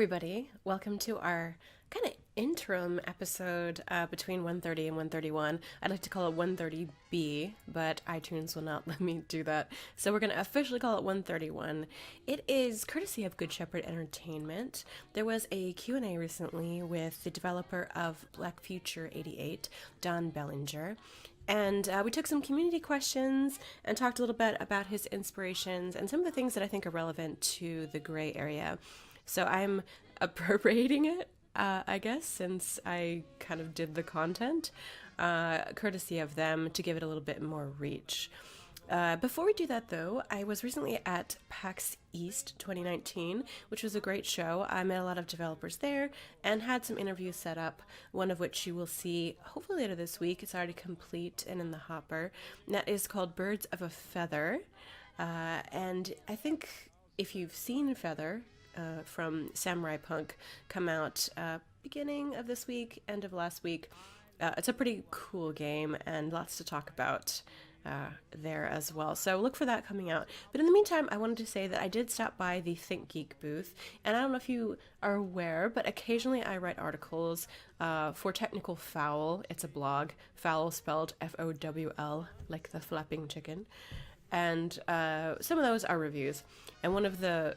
everybody. Welcome to our kind of interim episode between 130 and 131. I'd like to call it 130B, but iTunes will not let me do that. So we're going to officially call it 131. It is courtesy of Good Shepherd Entertainment. There was a Q&A recently with the developer of Future'88, Don Bellenger. And we took some community questions and talked a little bit about his inspirations and some of the things that I think are relevant to the gray area. So I'm appropriating it, I guess, since I kind of did the content, courtesy of them to give it a little bit more reach. Before we do that, though, I was recently at PAX East 2019, which was a great show. I met a lot of developers there and had some interviews set up, one of which you will see hopefully later this week. It's already complete and in the hopper. And that is called Birds of a Feather. And I think if you've seen Feather from Samurai Punk come out beginning of this week, end of last week, it's a pretty cool game and lots to talk about there as well. So look for that coming out. But in the meantime, I wanted to say that I did stop by the Think Geek booth, and I don't know if you are aware, but occasionally I write articles for Technical Fowl. It's a blog, Fowl spelled Fowl, like the flapping chicken. And some of those are reviews. And one of the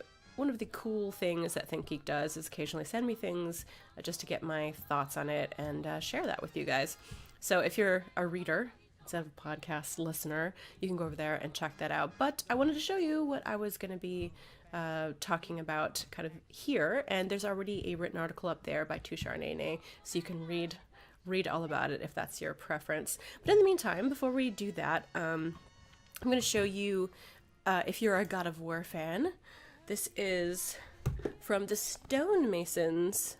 cool things that Think Geek does is occasionally send me things just to get my thoughts on it and share that with you guys. So if you're a reader instead of a podcast listener, you can go over there and check that out. But I wanted to show you what I was going to be talking about kind of here. And there's already a written article up there by Future'88, so you can read all about it if that's your preference. But in the meantime, before we do that, I'm going to show you, if you're a God of War fan, this is from the Stonemasons.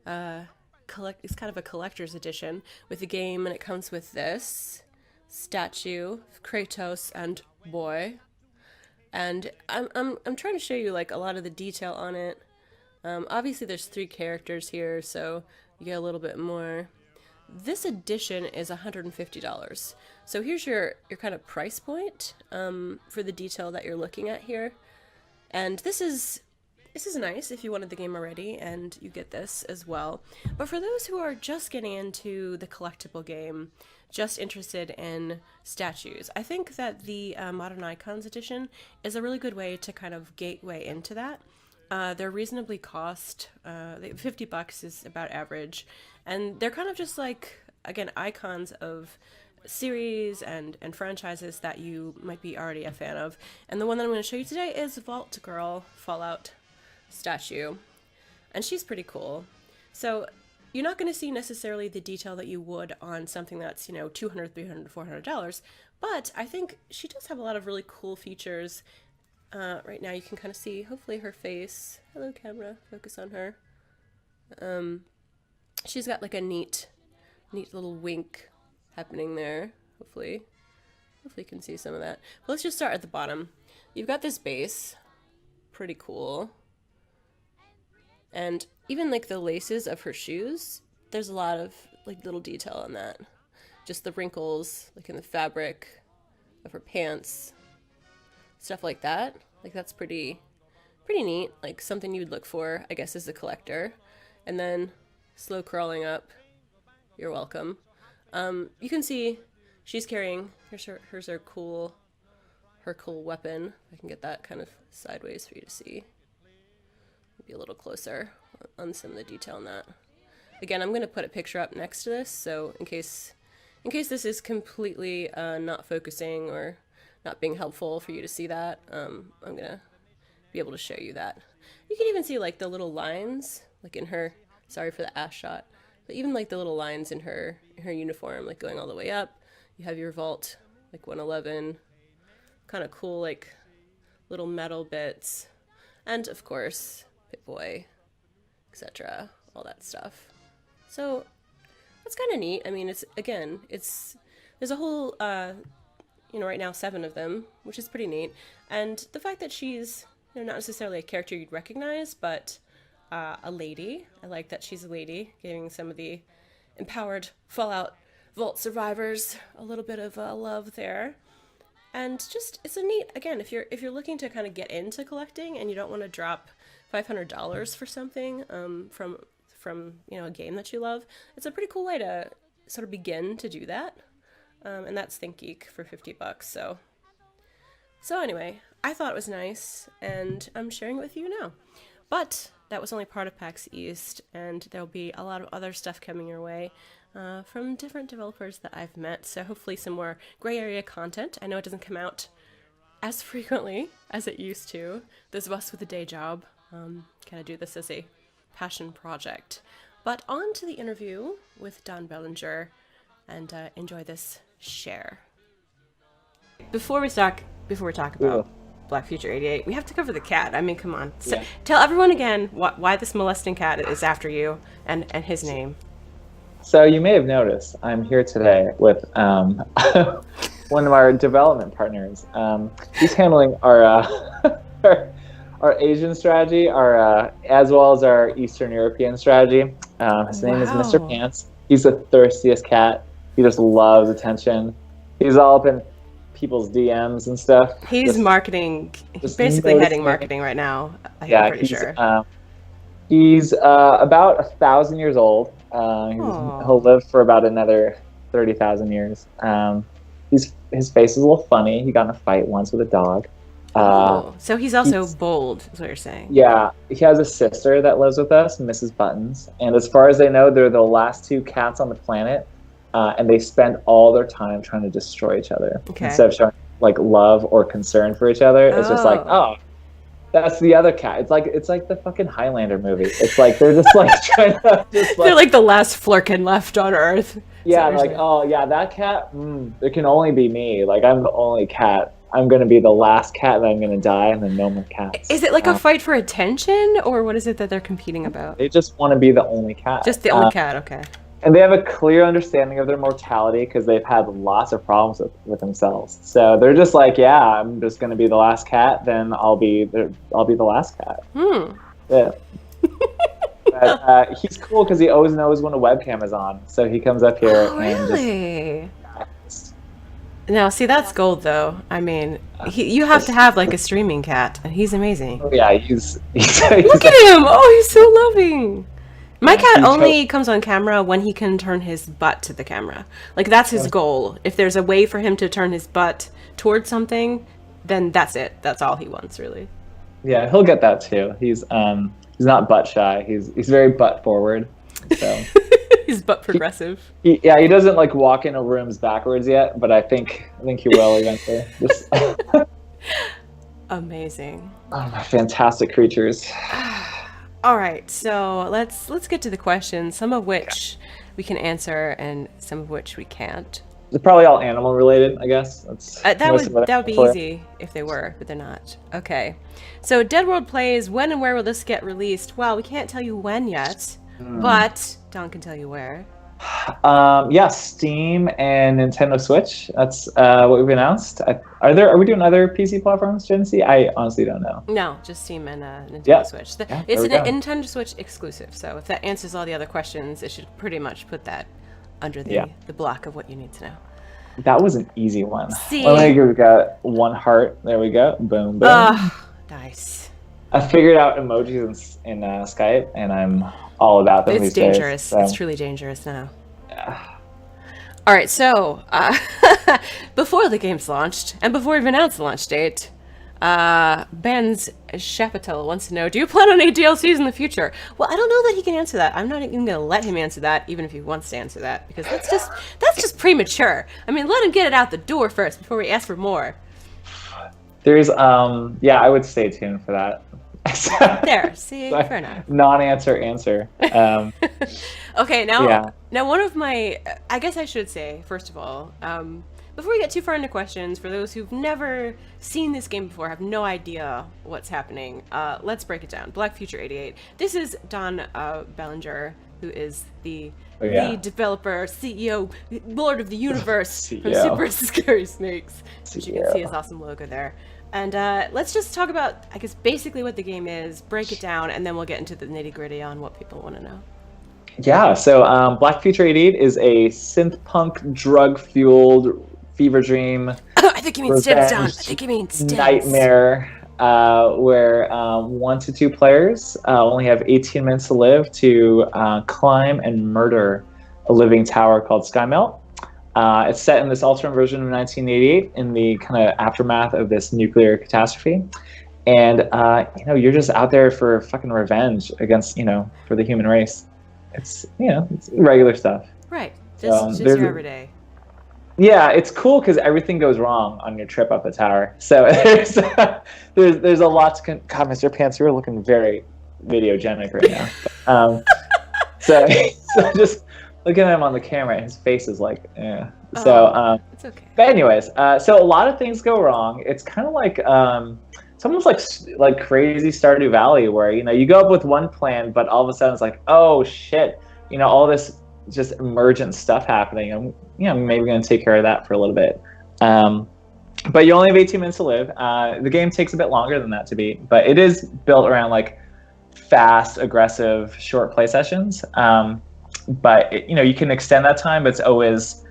It's kind of a collector's edition with the game, and it comes with this statue, Kratos and Boy. And I'm trying to show you like a lot of the detail on it. Obviously, there's 3 characters here, so you get a little bit more. This edition is $150. So here's your kind of price point for the detail that you're looking at here. And this is nice if you wanted the game already, and you get this as well. But for those who are just getting into the collectible game, just interested in statues, I think that the Modern Icons edition is a really good way to kind of gateway into that. They're reasonably cost. $50 is about average. And they're kind of just like, again, icons of series and franchises that you might be already a fan of. And the one that I'm going to show you today is Vault Girl Fallout statue. And she's pretty cool. So you're not going to see necessarily the detail that you would on something that's, $200, $300, $400. But I think she does have a lot of really cool features. Right now you can kind of see, hopefully, her face. Hello, camera. Focus on her. She's got like a neat little wink happening there. Hopefully you can see some of that. But let's just start at the bottom. You've got this base. Pretty cool. And even like the laces of her shoes, there's a lot of like little detail on that. Just the wrinkles like in the fabric of her pants. Stuff like that. Like that's pretty neat. Like something you would look for, I guess, as a collector. And then slow crawling up. You're welcome. You can see she's carrying, here's her cool weapon. I can get that kind of sideways for you to see. Maybe a little closer on some of the detail on that. Again, I'm going to put a picture up next to this, so in case this is completely not focusing or not being helpful for you to see that, I'm going to be able to show you that. You can even see like the little lines, like in her, sorry for the ass shot, but even like the little lines in her uniform, like going all the way up. You have your vault, like 111, kind of cool, like little metal bits, and of course, Pip-Boy, etc., all that stuff. So that's kind of neat. I mean, there's a whole, right now 7 of them, which is pretty neat. And the fact that she's, not necessarily a character you'd recognize, but a lady. I like that she's a lady, giving some of the empowered Fallout Vault survivors a little bit of love there. And just, it's a neat, again, if you're looking to kind of get into collecting and you don't want to drop $500 for something from a game that you love, it's a pretty cool way to sort of begin to do that. And that's Think Geek for $50. So anyway, I thought it was nice, and I'm sharing it with you now. But that was only part of PAX East, and there'll be a lot of other stuff coming your way from different developers that I've met. So hopefully some more gray area content. I know it doesn't come out as frequently as it used to. Those of us with a day job kind of do this as a passion project. But on to the interview with Don Bellenger, and enjoy this share. Before we talk about Black Future 88, we have to cover the cat. I mean, come on. So, tell everyone again why this molesting cat is after you and his name. So you may have noticed I'm here today with one of our development partners. He's handling our our Asian strategy, as well as our Eastern European strategy. His name is Mr. Pants. He's the thirstiest cat. He just loves attention. He's all up in people's DMs and stuff. He's marketing. He's basically heading marketing right now. I'm pretty sure. He's about 1,000 years old. He'll live for about another 30,000 years. His face is a little funny. He got in a fight once with a dog. So he's also bold, is what you're saying. Yeah, he has a sister that lives with us, Mrs. Buttons, and as far as they know, they're the last two cats on the planet, and they spend all their time trying to destroy each other instead of showing like love or concern for each other. It's just like, oh, that's the other cat. It's like the fucking Highlander movie. It's like they're just like trying to they're like the last Flurkin left on Earth. Yeah, like oh yeah, that cat. There can only be me. Like I'm the only cat. I'm going to be the last cat, and I'm going to die, and then no more cats. Is it like a fight for attention, or what is it that they're competing about? They just want to be the only cat. Just the only cat, okay. And they have a clear understanding of their mortality because they've had lots of problems with themselves. So they're just like, yeah, I'm just going to be the last cat, then I'll be the last cat. Yeah. But, he's cool because he always knows when a webcam is on. So he comes up here and really? No, see, that's gold, though. I mean, you have to have, like, a streaming cat, and he's amazing. Oh, yeah, he's look at him! Oh, he's so loving! My cat only comes on camera when he can turn his butt to the camera. Like, that's his goal. If there's a way for him to turn his butt towards something, then that's it. That's all he wants, really. Yeah, he'll get that, too. He's not butt shy. He's very butt forward, so... He's butt progressive. He doesn't like walk into rooms backwards yet, but I think he will eventually. Amazing. Oh, my fantastic creatures. All right, so let's get to the questions. Some of which we can answer, and some of which we can't. They're probably all animal related, I guess. That would be easy if they were, but they're not. Okay, so Dead World Plays. When and where will this get released? Well, we can't tell you when yet. But Don can tell you where. Steam and Nintendo Switch. That's what we've announced. Are we doing other PC platforms, Genesee? I honestly don't know. No, just Steam and Nintendo Switch. It's a Nintendo Switch exclusive, so if that answers all the other questions, it should pretty much put that under the block of what you need to know. That was an easy one. See? We've got one heart. There we go. Boom, boom. Nice. I figured out emojis in Skype, and I'm all about them. It's dangerous. So. It's truly dangerous now. Yeah. All right, so before the game's launched, and before we've announced the launch date, Ben's Chapatel wants to know, do you plan on any DLCs in the future? Well, I don't know that he can answer that. I'm not even going to let him answer that, even if he wants to answer that, because that's just premature. I mean, let him get it out the door first before we ask for more. There's, I would stay tuned for that. There, see, fair enough. Non-answer answer. Okay, now one of my, I guess I should say, first of all, before we get too far into questions, for those who've never seen this game before, have no idea what's happening, let's break it down. Black Future 88. This is Don Bellenger, who is the developer, CEO, Lord of the Universe from Super Scary Snakes, which you can see his awesome logo there. And let's just talk about, I guess, basically what the game is, break it down, and then we'll get into the nitty-gritty on what people want to know. Yeah, so Black Future 88 is a synth-punk, drug-fueled fever dream. I think you mean Stims, Don. I think you mean Stims. Nightmare where 1 to 2 players only have 18 minutes to live to climb and murder a living tower called Skymelt. It's set in this alternate version of 1988 in the kind of aftermath of this nuclear catastrophe. And, you're just out there for fucking revenge against, for the human race. It's, it's regular stuff. Right. Just your everyday. Yeah, it's cool because everything goes wrong on your trip up the tower. So there's a lot to... God, Mr. Pants, you're looking very videogenic right now. So just looking at him on the camera, his face is like, eh. So, it's okay. But anyways, so a lot of things go wrong. It's kind of like... it's almost like crazy Stardew Valley, where you go up with one plan, but all of a sudden it's like, oh shit, all this just emergent stuff happening. I'm maybe going to take care of that for a little bit. But you only have 18 minutes to live. The game takes a bit longer than that to beat, but it is built around like fast, aggressive, short play sessions. But you can extend that time, but it's always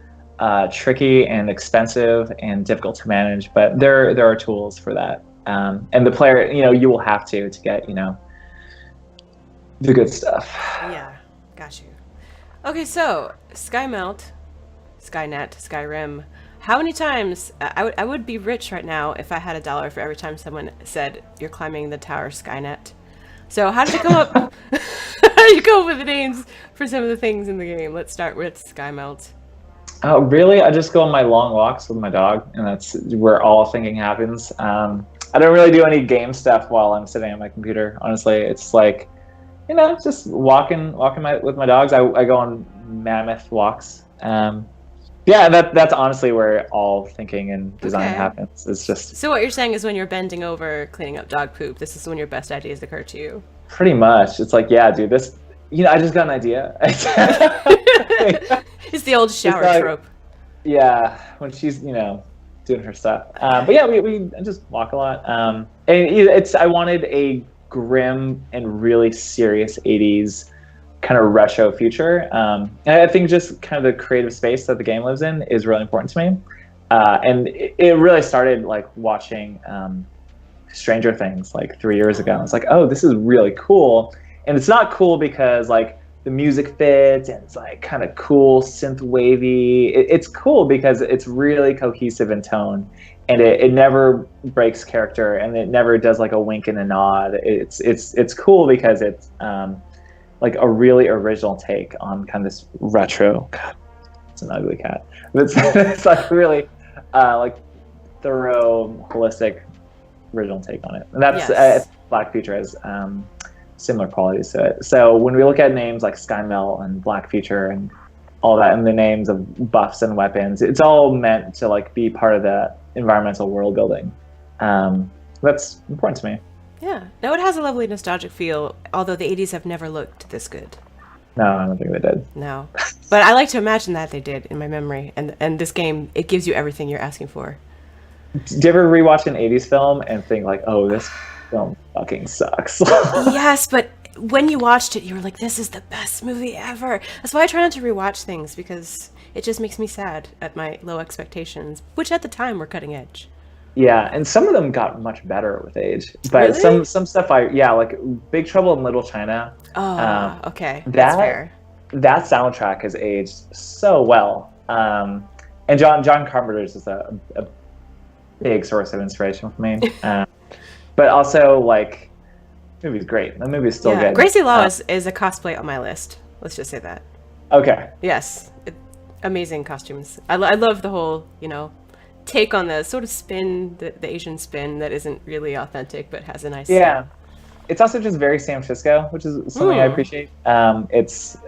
tricky and expensive and difficult to manage. But there are tools for that. And the player, you will have to get, the good stuff. Yeah, got you. Okay, so Skymelt, Skynet, Skyrim. How many times I would be rich right now if I had $1 for every time someone said you're climbing the tower Skynet. So how did you come up? How did you come up with the names for some of the things in the game? Let's start with Skymelt. Oh, really? I just go on my long walks with my dog, and that's where all thinking happens. I don't really do any game stuff while I'm sitting at my computer. Honestly, it's like, just walking with my dogs. I go on mammoth walks. Yeah, that's honestly where all thinking and design happens. It's just... So what you're saying is when you're bending over cleaning up dog poop, this is when your best ideas occur to you. Pretty much. It's like, yeah, dude, this... I just got an idea. It's the old shower trope. Yeah, when she's, doing her stuff. But yeah, we just walk a lot. And I wanted a grim and really serious 80s kind of retro future. And I think just kind of the creative space that the game lives in is really important to me. And it really started like watching Stranger Things like 3 years ago. It's like, oh, this is really cool. And it's not cool because like the music fits and it's like kind of cool synth wavy. It's cool because it's really cohesive in tone, and it never breaks character, and it never does like a wink and a nod. It's cool because it's like a really original take on kind of this retro. God, it's an ugly cat. It's like really like thorough, holistic, original take on it, and that's Black Future has similar qualities to it. So when we look at names like Skymelt and Black Future and all that, and the names of buffs and weapons, it's all meant to like be part of the environmental world building. That's important to me. Yeah. Now it has a lovely nostalgic feel, although the 80s have never looked this good. No, I don't think they did. No. But I like to imagine that they did in my memory. And this game, it gives you everything you're asking for. Did you ever rewatch an 80s film and think like, oh, this film fucking sucks? Yes, but when you watched it, you were like, this is the best movie ever. That's why I try not to rewatch things, because it just makes me sad at my low expectations, which at the time were cutting edge. Yeah, and some of them got much better with age. But really? some stuff like Big Trouble in Little China. Oh, okay. That's fair. That soundtrack has aged so well. And John Carpenter's is a big source of inspiration for me. But also, like, the movie's great. The movie's still good. Gracie Law is a cosplay on my list. Let's just say that. Okay. Yes. Amazing costumes. I love the whole, take on the sort of spin, the Asian spin that isn't really authentic but has a nice style. It's also just very San Francisco, which is something I appreciate. It's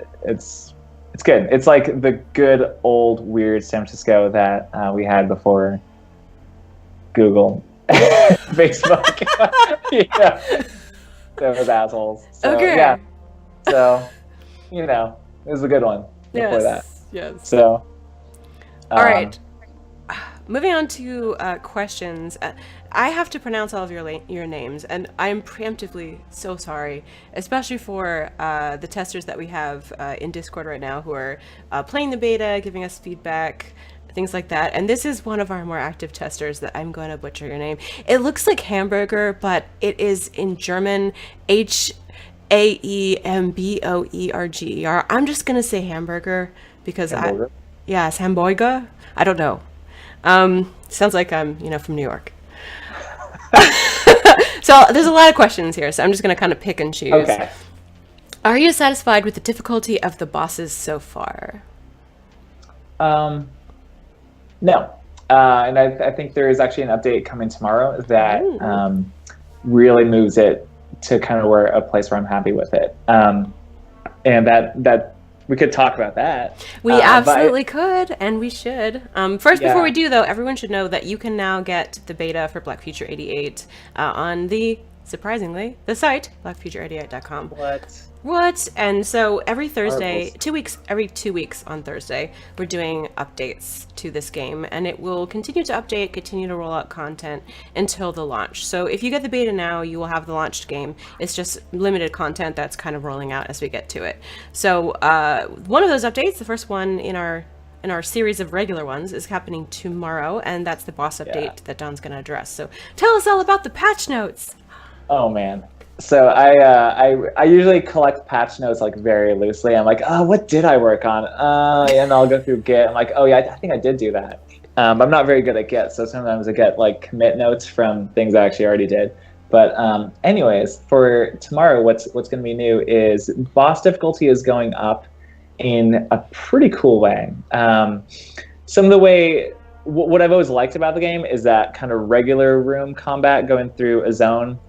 good. It's like the good old weird San Francisco that we had before Google, Facebook. Yeah, those assholes. So, okay. Yeah. So, it was a good one before that. Yes. So. All right. Moving on to questions. I have to pronounce all of your names, and I am preemptively so sorry, especially for the testers that we have in Discord right now who are playing the beta, giving us feedback. things like that. And this is one of our more active testers that I'm going to butcher your name. It looks like hamburger, but it is in German Haemboerger. I'm just going to say hamburger because Hamburger? it's hamburger. I don't know. Sounds like I'm, from New York. So there's a lot of questions here, so I'm just going to kind of pick and choose. Okay. Are you satisfied with the difficulty of the bosses so far? No. And I think there is actually an update coming tomorrow that really moves it to kind of a place where I'm happy with it. And that we could talk about that. We absolutely could, and we should. First, before we do, though, everyone should know that you can now get the beta for Black Future 88 on surprisingly, the site, blackfuture88.com. What? And so every Thursday, every 2 weeks on Thursday, we're doing updates to this game, and it will continue to update, continue to roll out content until the launch. So if you get the beta now, you will have the launched game. It's just limited content that's kind of rolling out as we get to it. So one of those updates, the first one in our series of regular ones, is happening tomorrow, and that's the boss update that Don's going to address. So tell us all about the patch notes. Oh man. So I usually collect patch notes like very loosely. I'm like, oh, what did I work on? And I'll go through Git. I'm like, oh yeah, I think I did do that. I'm not very good at Git, so sometimes I get like commit notes from things I actually already did. But anyways, for tomorrow, what's going to be new is boss difficulty is going up in a pretty cool way. Some of the way, what I've always liked about the game is that kind of regular room combat going through a zone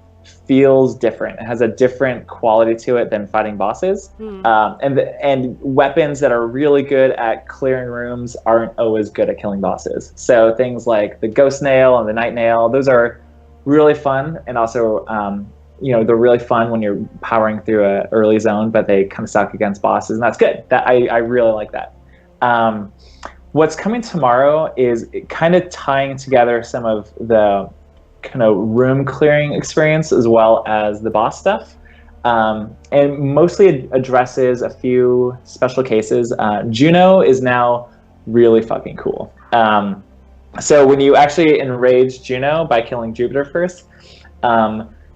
feels different. It has a different quality to it than fighting bosses. And weapons that are really good at clearing rooms aren't always good at killing bosses. So things like the ghost nail and the night nail, those are really fun, and also they're really fun when you're powering through an early zone, but they kind of suck against bosses, and that's good. That I really like that. What's coming tomorrow is kind of tying together some of the kind of room clearing experience as well as the boss stuff, and mostly addresses a few special cases. Juno is now really fucking cool. So when you actually enrage Juno by killing Jupiter first,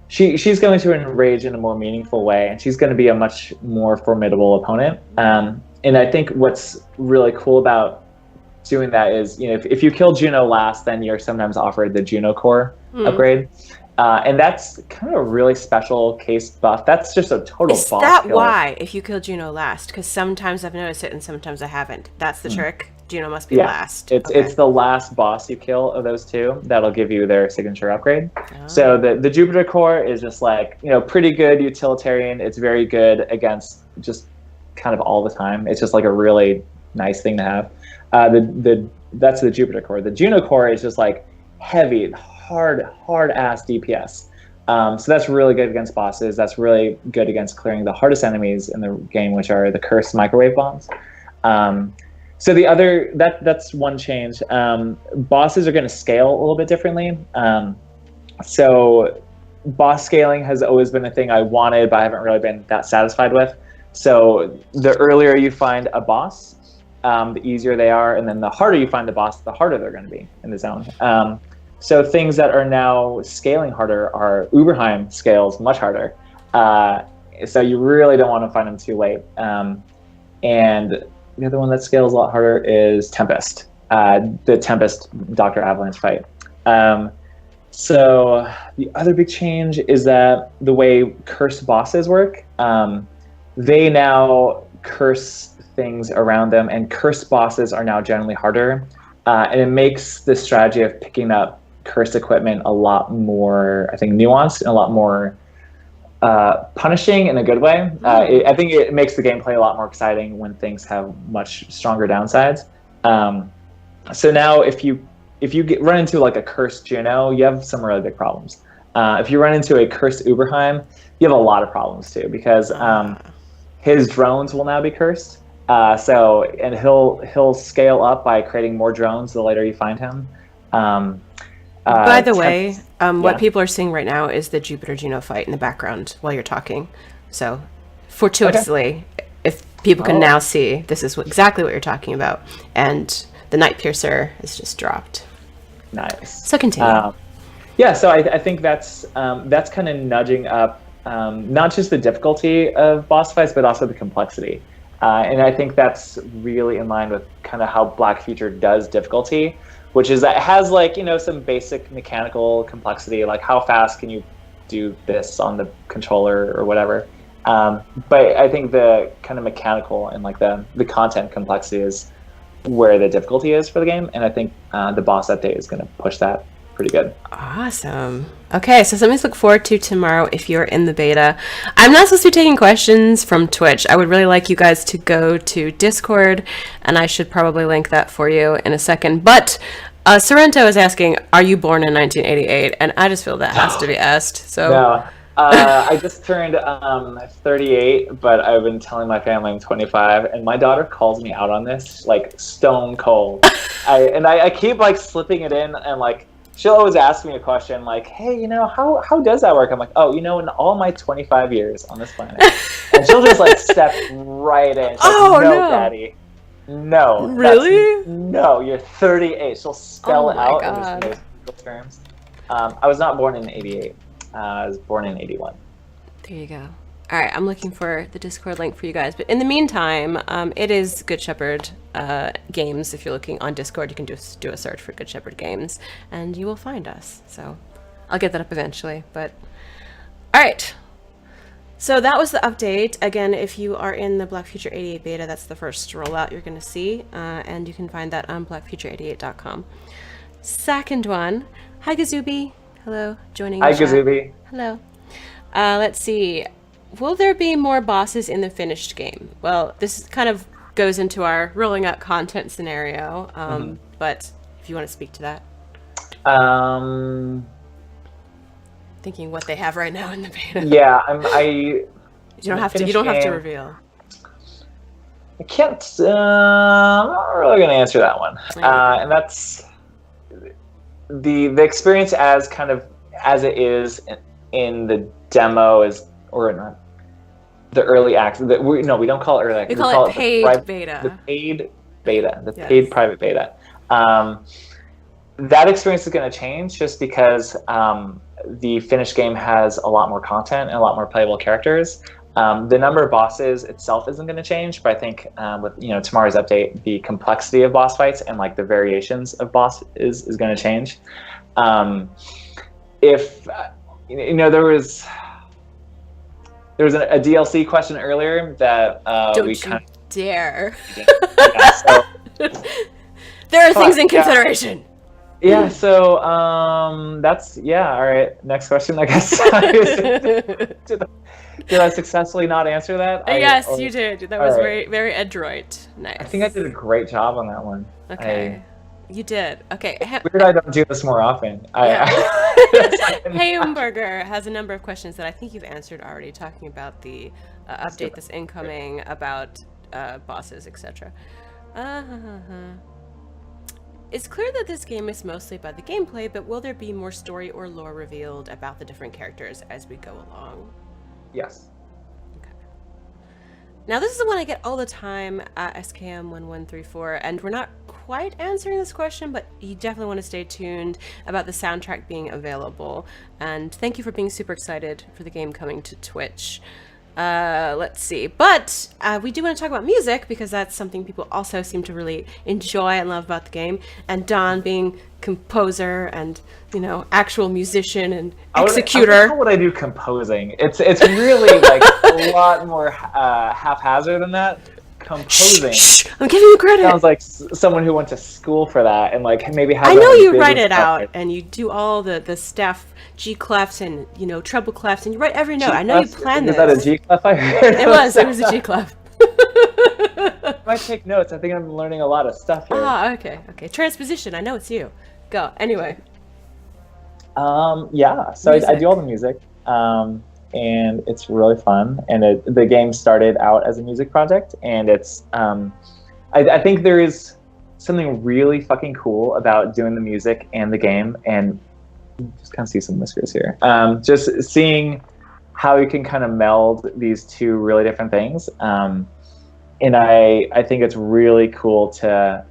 she's going to enrage in a more meaningful way, and she's going to be a much more formidable opponent. And I think what's really cool about doing that is, if you kill Juno last, then you're sometimes offered the Juno core upgrade. And that's kind of a really special case buff. That's just a total boss killer. Is that why, if you kill Juno last? Because sometimes I've noticed it and sometimes I haven't. That's the trick? Juno must be last. It's the last boss you kill of those two that'll give you their signature upgrade. So the Jupiter core is just like, pretty good utilitarian. It's very good against just kind of all the time. It's just like a really nice thing to have. That's the Jupiter core. The Juno core is just like heavy, hard ass DPS. So that's really good against bosses. That's really good against clearing the hardest enemies in the game, which are the cursed microwave bombs. So the other, that's one change. Bosses are going to scale a little bit differently. So boss scaling has always been a thing I wanted, but I haven't really been that satisfied with. So the earlier you find a boss, the easier they are, and then the harder you find the boss, the harder they're going to be in the zone. So things that are now scaling harder are Uberheim scales much harder. So you really don't want to find them too late. And the other one that scales a lot harder is Tempest, the Tempest Dr. Avalanche fight. So the other big change is that the way cursed bosses work, they now curse things around them, and cursed bosses are now generally harder. And it makes the strategy of picking up cursed equipment a lot more, I think, nuanced and a lot more punishing in a good way. I think it makes the gameplay a lot more exciting when things have much stronger downsides. So now if you run into like a cursed Juno, you have some really big problems. If you run into a cursed Uberheim, you have a lot of problems too, because his drones will now be cursed. And he'll scale up by creating more drones the later you find him. By the way, what people are seeing right now is the Jupiter Juno fight in the background while you're talking. So, fortuitously, if people can now see, this is exactly what you're talking about. And the Night Piercer is just dropped. Nice. So continue. Yeah, so I think that's kind of nudging up not just the difficulty of boss fights, but also the complexity. And I think that's really in line with kind of how Black Future does difficulty, which is that it has like, some basic mechanical complexity, like how fast can you do this on the controller or whatever. But I think the kind of mechanical and like the content complexity is where the difficulty is for the game. And I think the boss update is going to push that pretty good. Awesome. Okay, so something to look forward to tomorrow if you're in the beta. I'm not supposed to be taking questions from Twitch. I would really like you guys to go to Discord, and I should probably link that for you in a second. But Sorrento is asking, are you born in 1988? And I just feel that has to be asked. So no. I just turned 38, but I've been telling my family I'm 25, and my daughter calls me out on this, like, stone cold. I keep, like, slipping it in, and, like, she'll always ask me a question like, hey, how does that work? I'm like, in all my 25 years on this planet. And she'll just like step right in. She's like, no, Daddy. No. Really? No, you're 38. She'll spell it out in just those legal terms. I was not born in 88. I was born in 81. There you go. All right, I'm looking for the Discord link for you guys. But in the meantime, it is Good Shepherd Games. If you're looking on Discord, you can just do a search for Good Shepherd Games, and you will find us. So I'll get that up eventually. But all right. So that was the update. Again, if you are in the Black Future 88 beta, that's the first rollout you're going to see, and you can find that on blackfuture88.com. Second one. Hi, Gazubi. Hello. Joining Hi, the chat. Gazubi. Hello. Let's see. Will there be more bosses in the finished game? Well, this kind of goes into our rolling out content scenario, but if you want to speak to that. Thinking what they have right now in the beta. Yeah, You don't have to. You don't have to reveal. I can't. I'm not really going to answer that one. And that's the experience as kind of as it is in the demo or not. The early access. We don't call it early access. We call it paid beta. The paid beta. The paid private beta. That experience is going to change just because the finished game has a lot more content and a lot more playable characters. The number of bosses itself isn't going to change, but I think with tomorrow's update, the complexity of boss fights and like the variations of boss is going to change. If there was a DLC question earlier that Don't we you kind of dare. Yeah, so, there are things in consideration. Yeah, so that's all right. Next question, I guess. Did I successfully not answer that? Yes, you did. That was very, very adroit. Nice. I think I did a great job on that one. Okay. You did. Okay. Weird I don't do this more often. Hamburger has a number of questions that I think you've answered already, talking about the update that's incoming, about bosses, etc. It's clear that this game is mostly about the gameplay, but will there be more story or lore revealed about the different characters as we go along? Yes. Okay. Now this is the one I get all the time at SKM1134, and we're not quite answering this question, but you definitely want to stay tuned about the soundtrack being available. And thank you for being super excited for the game coming to Twitch. Let's see. But we do want to talk about music, because that's something people also seem to really enjoy and love about the game. And Don being composer and, actual musician and executor. How would I do composing? It's really like a lot more haphazard than that. Composing. Shh, I'm giving you credit. Sounds like someone who went to school for that and like maybe has. I know you write it out and you do all the staff G clefs and treble clefs and you write every note. I know you planned this. Was that a G clef I heard? It was a G clef. I might take notes. I think I'm learning a lot of stuff here. Okay. Transposition. I know it's you. Go. Anyway. Yeah. So I do all the music. And it's really fun. And the game started out as a music project, and it's I think there is something really fucking cool about doing the music and the game, and just kind of see some whiskers here. Just seeing how you can kind of meld these two really different things. And I think it's really cool to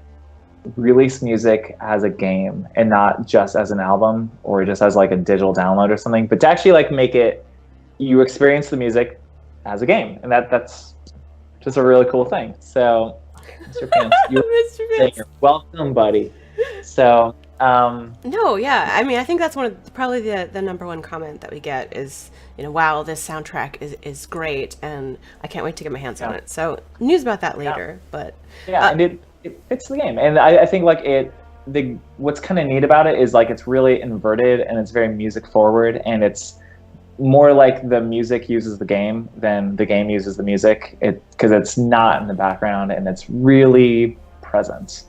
release music as a game and not just as an album or just as like a digital download or something, but to actually like make it, you experience the music as a game, and that's just a really cool thing. So, Mr. Pants, you're welcome, buddy. So, no, yeah, I mean, I think that's probably the number one comment that we get is, wow, this soundtrack is great, and I can't wait to get my hands on it. So, news about that later, but and it fits the game, and I think like what's kind of neat about it is like it's really inverted and it's very music forward, and it's more like the music uses the game than the game uses the music, because it's not in the background and it's really present.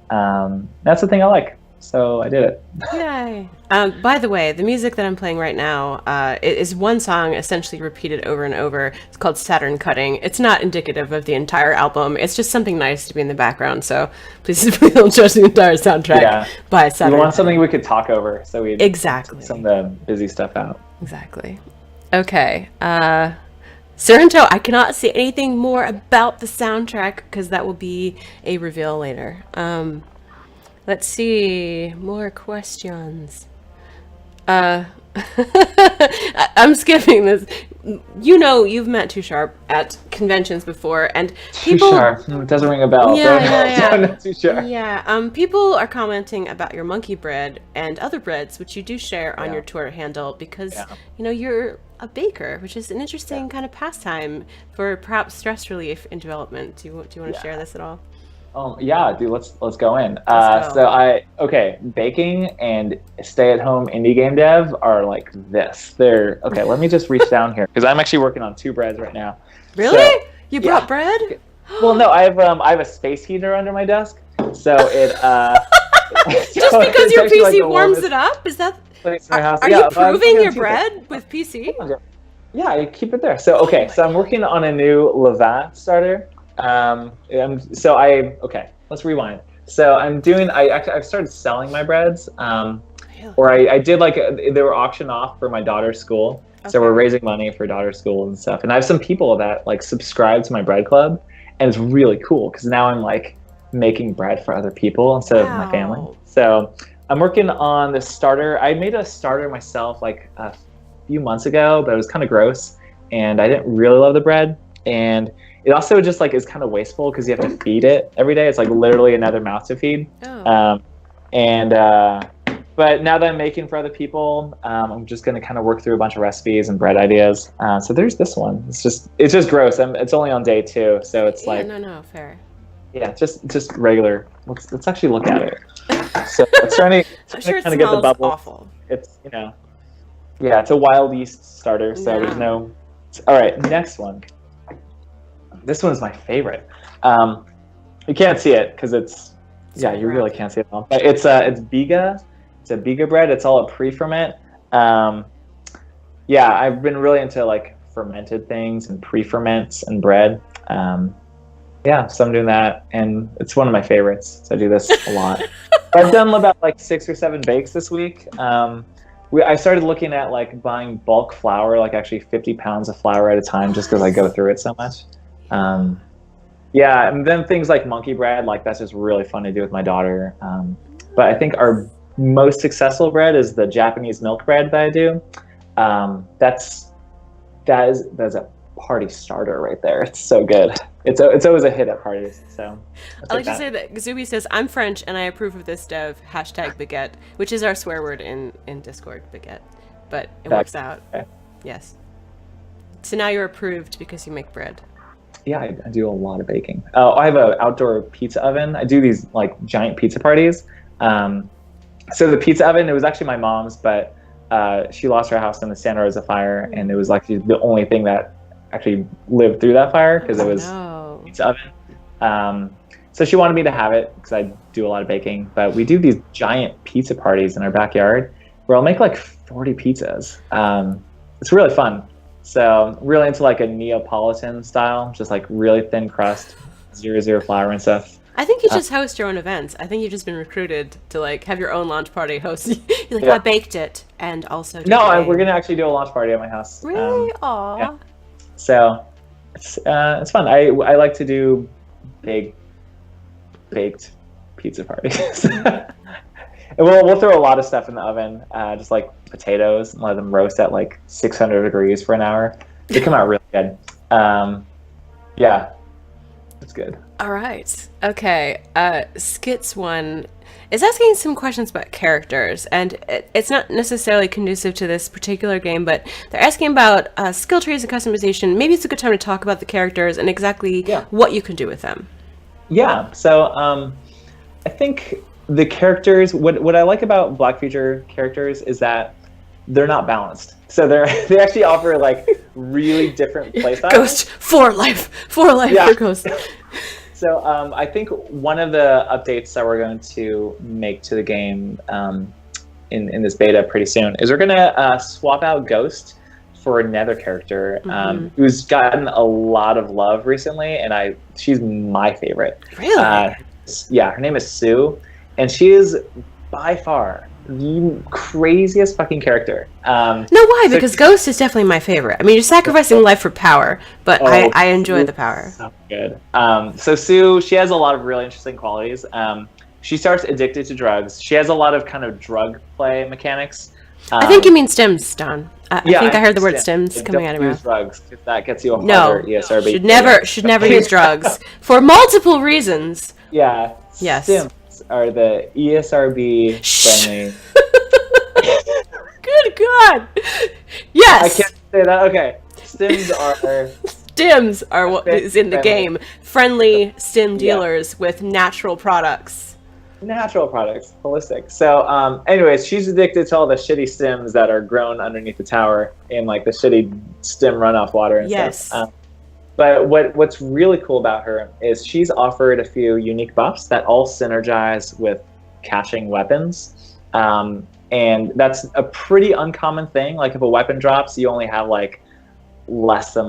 That's the thing I like. So I did it. Yay. By the way, the music that I'm playing right now is one song essentially repeated over and over. It's called Saturn Cutting. It's not indicative of the entire album. It's just something nice to be in the background. So please don't judge the entire soundtrack by Saturn. We want something we could talk over. So we exactly some of the busy stuff out. Exactly. Okay. Sorrento, I cannot say anything more about the soundtrack because that will be a reveal later. Let's see. More questions. I'm skipping this. You've met Too Sharp at conventions before, and people... Too Sharp. It doesn't ring a bell. Yeah. Too Sharp. Yeah. People are commenting about your monkey bread and other breads, which you do share on your Twitter handle, because, you're a baker, which is an interesting kind of pastime for perhaps stress relief in development. Do you want to share this at all? Yeah, dude, let's go in. Let's go. Baking and stay-at-home indie game dev are like this. Let me just reach down here because I'm actually working on 2 breads right now. Really? So, you brought bread? Well, no, I have a space heater under my desk, so it. Just because your PC warms it up? Is that? Are you proving your bread with PC? Yeah, I keep it there. So so I'm working on a new levain starter. Let's rewind. So I've started selling my breads, or I did they were auctioned off for my daughter's school. Okay. So we're raising money for daughter's school and stuff. And I have some people that subscribe to my bread club, and it's really cool because now I'm making bread for other people instead of my family. So I'm working on this starter. I made a starter myself a few months ago, but it was kind of gross, and I didn't really love the bread. And it also just is kind of wasteful because you have to feed it every day. It's literally another mouth to feed. But now that I'm making for other people, I'm just going to kind of work through a bunch of recipes and bread ideas. So there's this one. It's just gross. It's only on day 2, so it's no, fair. Yeah, just regular. Let's actually look at it. So it's trying to kind of get the bubble. Awful. It's it's a wild yeast starter. So there's no. All right, next one. This one's my favorite. You can't see it because it's you really can't see it at all. But it's biga. It's a biga bread. It's all a pre-ferment. I've been really into fermented things and pre-ferments and bread. So I'm doing that, and it's one of my favorites. So I do this a lot. I've done about 6 or 7 bakes this week. I started looking at buying bulk flour, actually 50 pounds of flour at a time, just because I go through it so much. And then things like monkey bread, that's just really fun to do with my daughter. But I think our most successful bread is the Japanese milk bread that I do. That's a party starter right there. It's so good. It's always a hit at parties. So I like to say that Zubi says, I'm French and I approve of this dev, #baguette, which is our swear word in Discord, baguette. But it works out. Okay. Yes. So now you're approved because you make bread. Yeah, I do a lot of baking. I have an outdoor pizza oven. I do these giant pizza parties. So the pizza oven, it was actually my mom's, but she lost her house in the Santa Rosa fire, and it was the only thing that actually lived through that fire because it was pizza oven. So she wanted me to have it because I do a lot of baking. But we do these giant pizza parties in our backyard where I'll make 40 pizzas. It's really fun. So really into a Neapolitan style, just really thin crust, 0 flour and stuff. I think you just host your own events. I think you've just been recruited to have your own launch party host. You're I baked it and also. We're gonna actually do a launch party at my house. Really? Aww. Yeah. So it's fun. I like to do baked pizza parties. And we'll throw a lot of stuff in the oven, just like potatoes, and let them roast at like 600 degrees for an hour. They come out really good. Yeah, it's good. All right. Okay. Skits one is asking some questions about characters, and it's not necessarily conducive to this particular game, but they're asking about skill trees and customization. Maybe it's a good time to talk about the characters and exactly what you can do with them. Yeah. So I think the characters, what I like about Black Future characters is that they're not balanced. So they actually offer like really different playstyles. Ghost for life for Ghost. So I think one of the updates that we're going to make to the game in this beta pretty soon is we're going to swap out Ghost for another character who's gotten a lot of love recently, and she's my favorite. Really? Yeah, her name is Sue, and she is by far the craziest fucking character. No, why? Because Ghost is definitely my favorite. I mean, you're sacrificing life for power, but I enjoy the power. So good. So Sue, she has a lot of really interesting qualities. She starts addicted to drugs. She has a lot of kind of drug play mechanics. I think you mean stims, Don. I think I heard the word stims coming out of your mouth. Drugs, if that gets you a harder ESRB. Should never use drugs for multiple reasons. Yeah. Yes. Stims are the ESRB friendly. Good God. Yes. I can't say that. Okay. Stims are what is in the game. Friendly stim dealers with natural products. Natural products, holistic. So, anyways, she's addicted to all the shitty stims that are grown underneath the tower in like the shitty stim runoff water and stuff. But what's really cool about her is she's offered a few unique buffs that all synergize with caching weapons. And that's a pretty uncommon thing. Like if a weapon drops, you only have like less than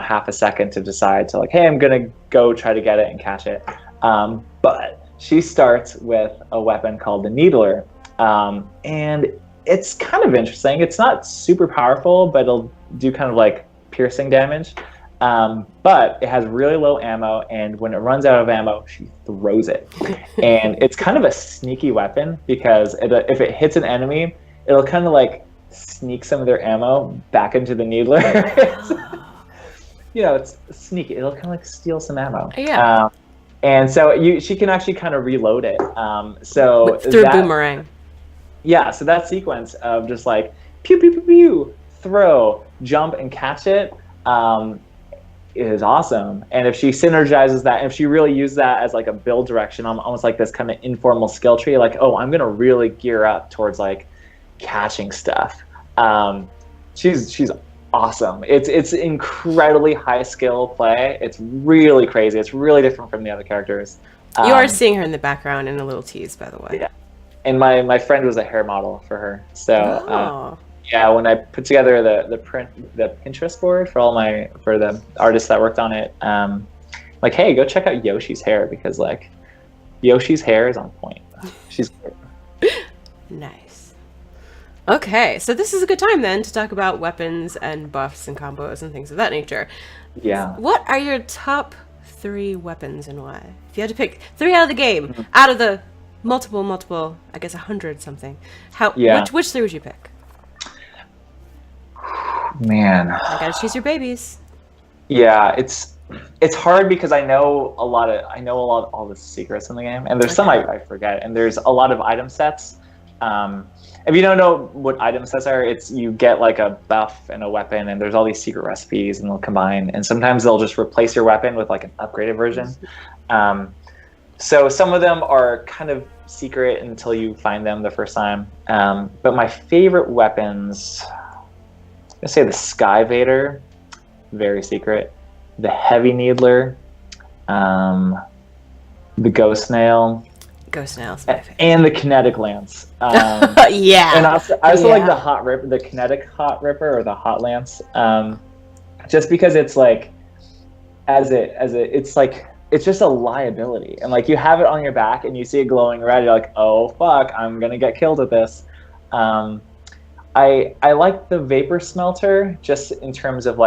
half a second to decide to hey, I'm gonna go try to get it and cache it. But she starts with a weapon called the Needler. And it's kind of interesting. It's not super powerful, but it'll do kind of like piercing damage. But it has really low ammo, and when it runs out of ammo, she throws it. And it's kind of a sneaky weapon because if it hits an enemy, it'll kind of sneak some of their ammo back into the Needler. It's sneaky. It'll kind of steal some ammo. Yeah. And so she can actually kind of reload it. Through boomerang. Yeah, so that sequence of just pew, pew, pew, pew, throw, jump, and catch it is awesome. And if she synergizes that, and if she really uses that as a build direction, almost like this kind of informal skill tree, I'm going to really gear up towards catching stuff. She's awesome. It's incredibly high skill play. It's really crazy. It's really different from the other characters. You are seeing her in the background in a little tease, by the way. Yeah. And my friend was a hair model for her. So when I put together the Pinterest board for the artists that worked on it, hey, go check out Yoshi's hair because Yoshi's hair is on point. She's great. Nice. Okay, so this is a good time then to talk about weapons and buffs and combos and things of that nature. Yeah. What are your top 3 weapons and why? If you had to pick 3 out of the game, out of the multiple, I guess 100 something, which 3 would you pick? Man, I gotta choose your babies. Yeah, it's hard because I know all the secrets in the game, and there's some I forget, and there's a lot of item sets. If you don't know what item sets are, it's you get a buff and a weapon, and there's all these secret recipes, and they'll combine, and sometimes they'll just replace your weapon with an upgraded version. So some of them are kind of secret until you find them the first time. But my favorite weapons, let's say the Sky Vader, very secret. The Heavy Needler, the Ghost Snail. Ghost Snail's my favorite. And the Kinetic Lance. Yeah. And I also like the Hot Ripper, the Kinetic Hot Ripper or the Hot Lance, just because it's it's just a liability, and you have it on your back and you see it glowing red, you're like, oh fuck, I'm gonna get killed with this. I like the Vapor Smelter just in terms of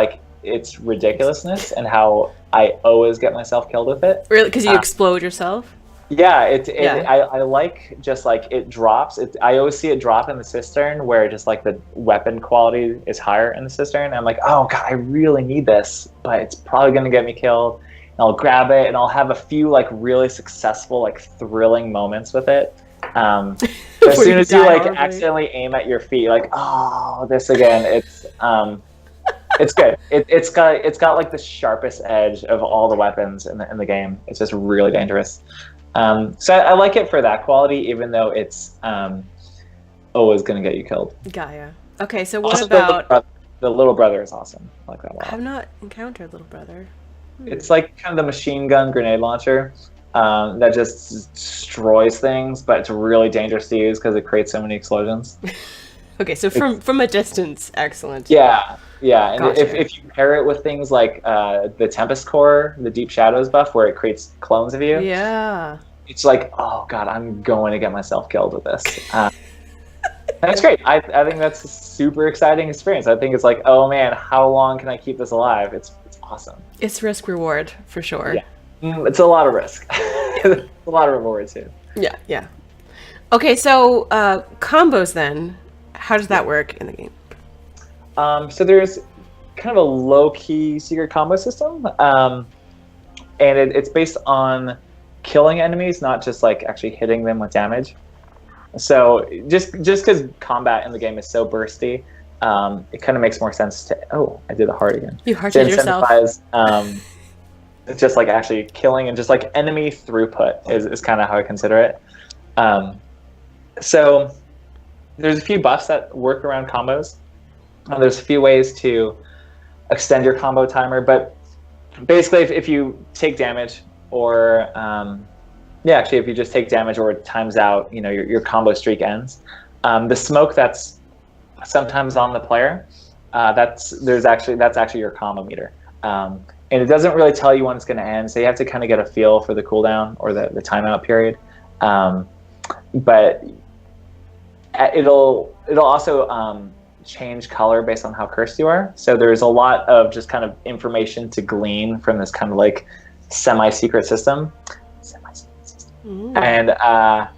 its ridiculousness and how I always get myself killed with it. Really? Because you explode yourself? Yeah, Yeah. I like just like it drops. I always see it drop in the cistern where just like the weapon quality is higher in the cistern. I'm like, oh god, I really need this, but it's probably gonna get me killed. And I'll grab it and I'll have a few like really successful, like thrilling moments with it. But as Where soon you as you die like horribly. accidentally aim at your feet, you're like, oh, this again. It's good. It's got like the sharpest edge of all the weapons in the game. It's just really dangerous. So I like it for that quality, even though it's always going to get you killed. Gaia. Okay, so what Also, about... the little brother is awesome. I like that a I lot. have not encountered Little Brother. It's like kind of the machine gun grenade launcher that just destroys things, but it's really dangerous to use because it creates so many explosions. Okay, so from a distance, excellent. Yeah, yeah, and Gotcha. if you pair it with things like the Tempest Core, the Deep Shadows buff, where it creates clones of you, Yeah. it's like, oh god, I'm going to get myself killed with this. That's great. I think that's a super exciting experience. I think it's like, oh man, how long can I keep this alive? It's awesome. It's risk reward for sure. Yeah, it's a lot of risk. It's a lot of reward too. Yeah, yeah. Okay, so combos then. How does that work in the game? So there's kind of a low-key secret combo system, and it's based on killing enemies, not just like actually hitting them with damage. So just because combat in the game is so bursty, it kind of makes more sense to... Oh, I did the heart again. You hearted yourself. Just like actually killing and just like enemy throughput is kind of how I consider it. So there's a few buffs that work around combos. There's a few ways to extend your combo timer, but basically if you take damage or if you just take damage or it times out, your combo streak ends. The smoke that's sometimes on the player, that's actually your combo meter. And it doesn't really tell you when it's going to end, so you have to kind of get a feel for the cooldown or the timeout period. But it'll also change color based on how cursed you are. So there's a lot of just kind of information to glean from this kind of like semi-secret system. And and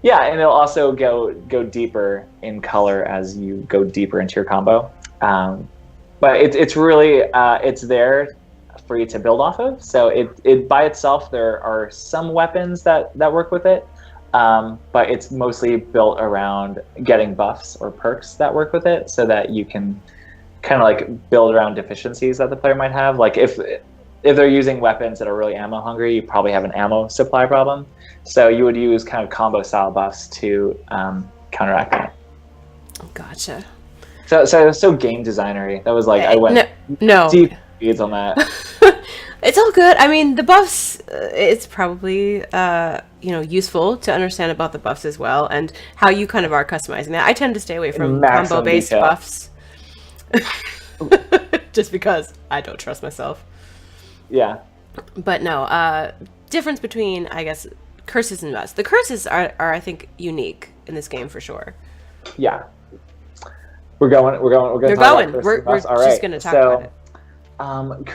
it'll also go deeper in color as you go deeper into your combo. But it's really it's there for you to build off of. So it by itself, there are some weapons that work with it, but it's mostly built around getting buffs or perks that work with it, so that you can kind of like build around deficiencies that the player might have. Like if they're using weapons that are really ammo hungry, you probably have an ammo supply problem. So you would use kind of combo style buffs to counteract that. Gotcha. So game designery. That was like I went deep weeds on that. It's all good. I mean, the buffs. It's probably useful to understand about the buffs as well, and how you kind of are customizing that. I tend to stay away from combo-based buffs, just because I don't trust myself. Yeah. But no, difference between, I guess, curses and buffs. The curses are I think unique in this game for sure. Yeah. We're going. We're just going to talk about it.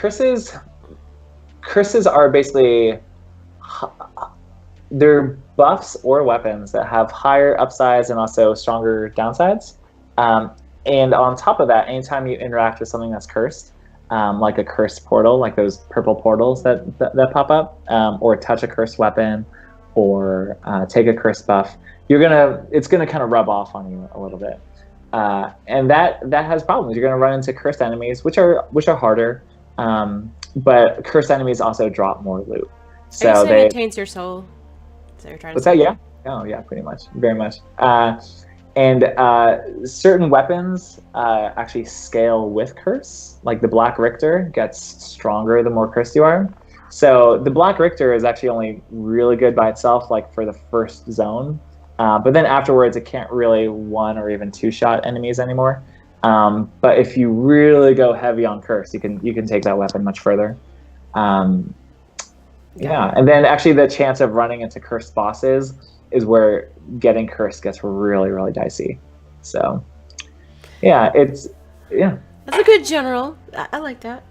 Curses are basically they're buffs or weapons that have higher upsides and also stronger downsides. And on top of that, anytime you interact with something that's cursed, like a cursed portal, like those purple portals that pop up, or touch a cursed weapon, or take a cursed buff, it's gonna kind of rub off on you a little bit. And that has problems. You're going to run into cursed enemies, which are harder, but cursed enemies also drop more loot. So it maintains your soul. Is that what you're trying to say? Yeah. Oh, yeah, pretty much, very much. And certain weapons actually scale with curse. Like the Black Richter gets stronger the more cursed you are. So the Black Richter is actually only really good by itself, like for the first zone. But then afterwards, it can't really one or even two shot enemies anymore. But if you really go heavy on curse, you can take that weapon much further. Yeah, and then actually the chance of running into cursed bosses is where getting cursed gets really, really dicey. So, that's a good general. I like that.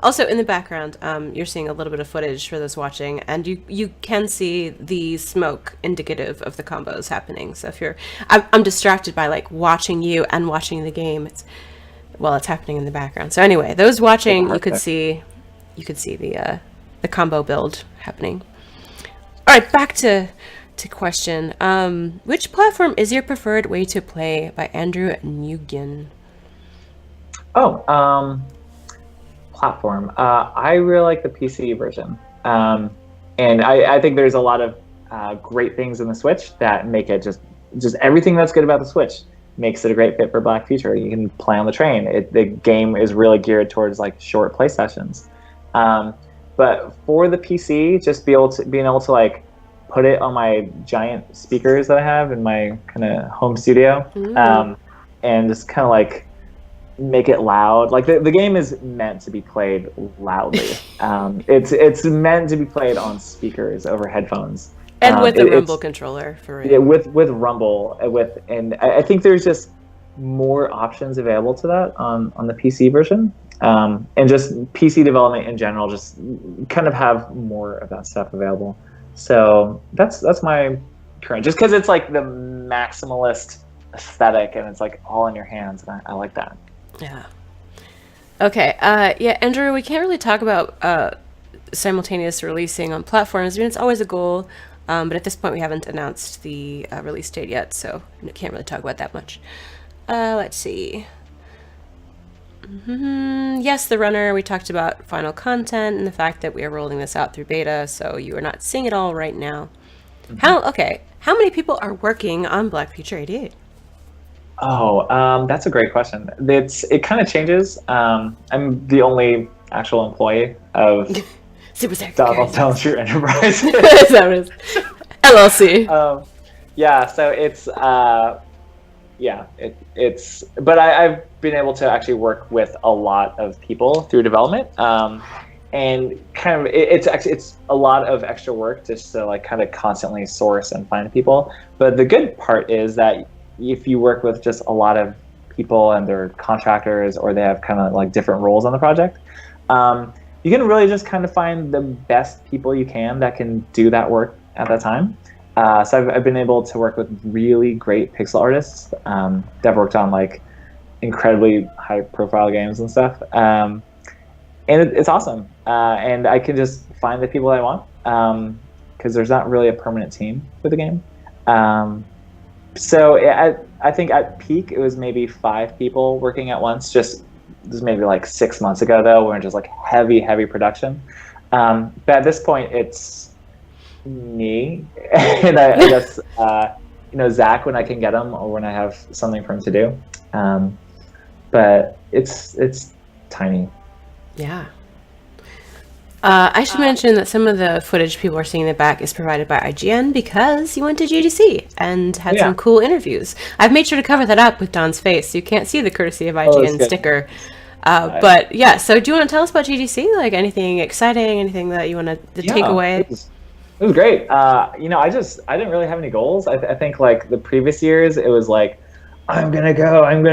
Also, in the background, you're seeing a little bit of footage for those watching, and you can see the smoke indicative of the combos happening. So if I'm distracted by like watching you and watching the game. It's happening in the background. So anyway, those watching, you could see the combo build happening. All right, back to question. Which platform is your preferred way to play? By Andrew Nguyen. Platform. I really like the PC version, and I think there's a lot of great things in the Switch that make it just everything that's good about the Switch makes it a great fit for Black Future. You can play on the train. The game is really geared towards like short play sessions, but for the PC, just being able to like put it on my giant speakers that I have in my kind of home studio, and just kind of like make it loud. Like the game is meant to be played loudly. It's meant to be played on speakers over headphones. And with the Rumble controller, for real. Yeah, with Rumble, and I think there's just more options available to that on the PC version, and just PC development in general, just kind of have more of that stuff available. So that's my current, just because it's like the maximalist aesthetic, and it's like all in your hands, and I like that. Yeah. Okay. Yeah, Andrew, we can't really talk about simultaneous releasing on platforms. I mean, it's always a goal. But at this point, we haven't announced the release date yet, so I can't really talk about that much. Let's see. Yes, the runner. We talked about final content and the fact that we are rolling this out through beta, so you are not seeing it all right now. How many people are working on Black Future 88? That's a great question. It kind of changes. I'm the only actual employee of Bellenger Enterprise. LLC. Yeah, so it's but I've been able to actually work with a lot of people through development, and kind of it's a lot of extra work just to like kind of constantly source and find people. But the good part is that if you work with just a lot of people and they're contractors or they have kind of like different roles on the project, you can really just kind of find the best people you can that can do that work at that time. So I've been able to work with really great pixel artists that have worked on like incredibly high profile games and stuff. And it's awesome. And I can just find the people I want, because there's not really a permanent team for the game. So I think at peak it was maybe 5 people working at once. This was maybe like 6 months ago though, when just like heavy production. But at this point it's me and I guess Zach when I can get him or when I have something for him to do. But it's tiny. Yeah. I should mention that some of the footage people are seeing in the back is provided by IGN because you went to GDC and had some cool interviews. I've made sure to cover that up with Don's face, so you can't see the courtesy of IGN sticker. But yeah, so do you want to tell us about GDC? Like anything exciting, anything that you want to take away? It was great. I didn't really have any goals. I think like the previous years, it was like, I'm going to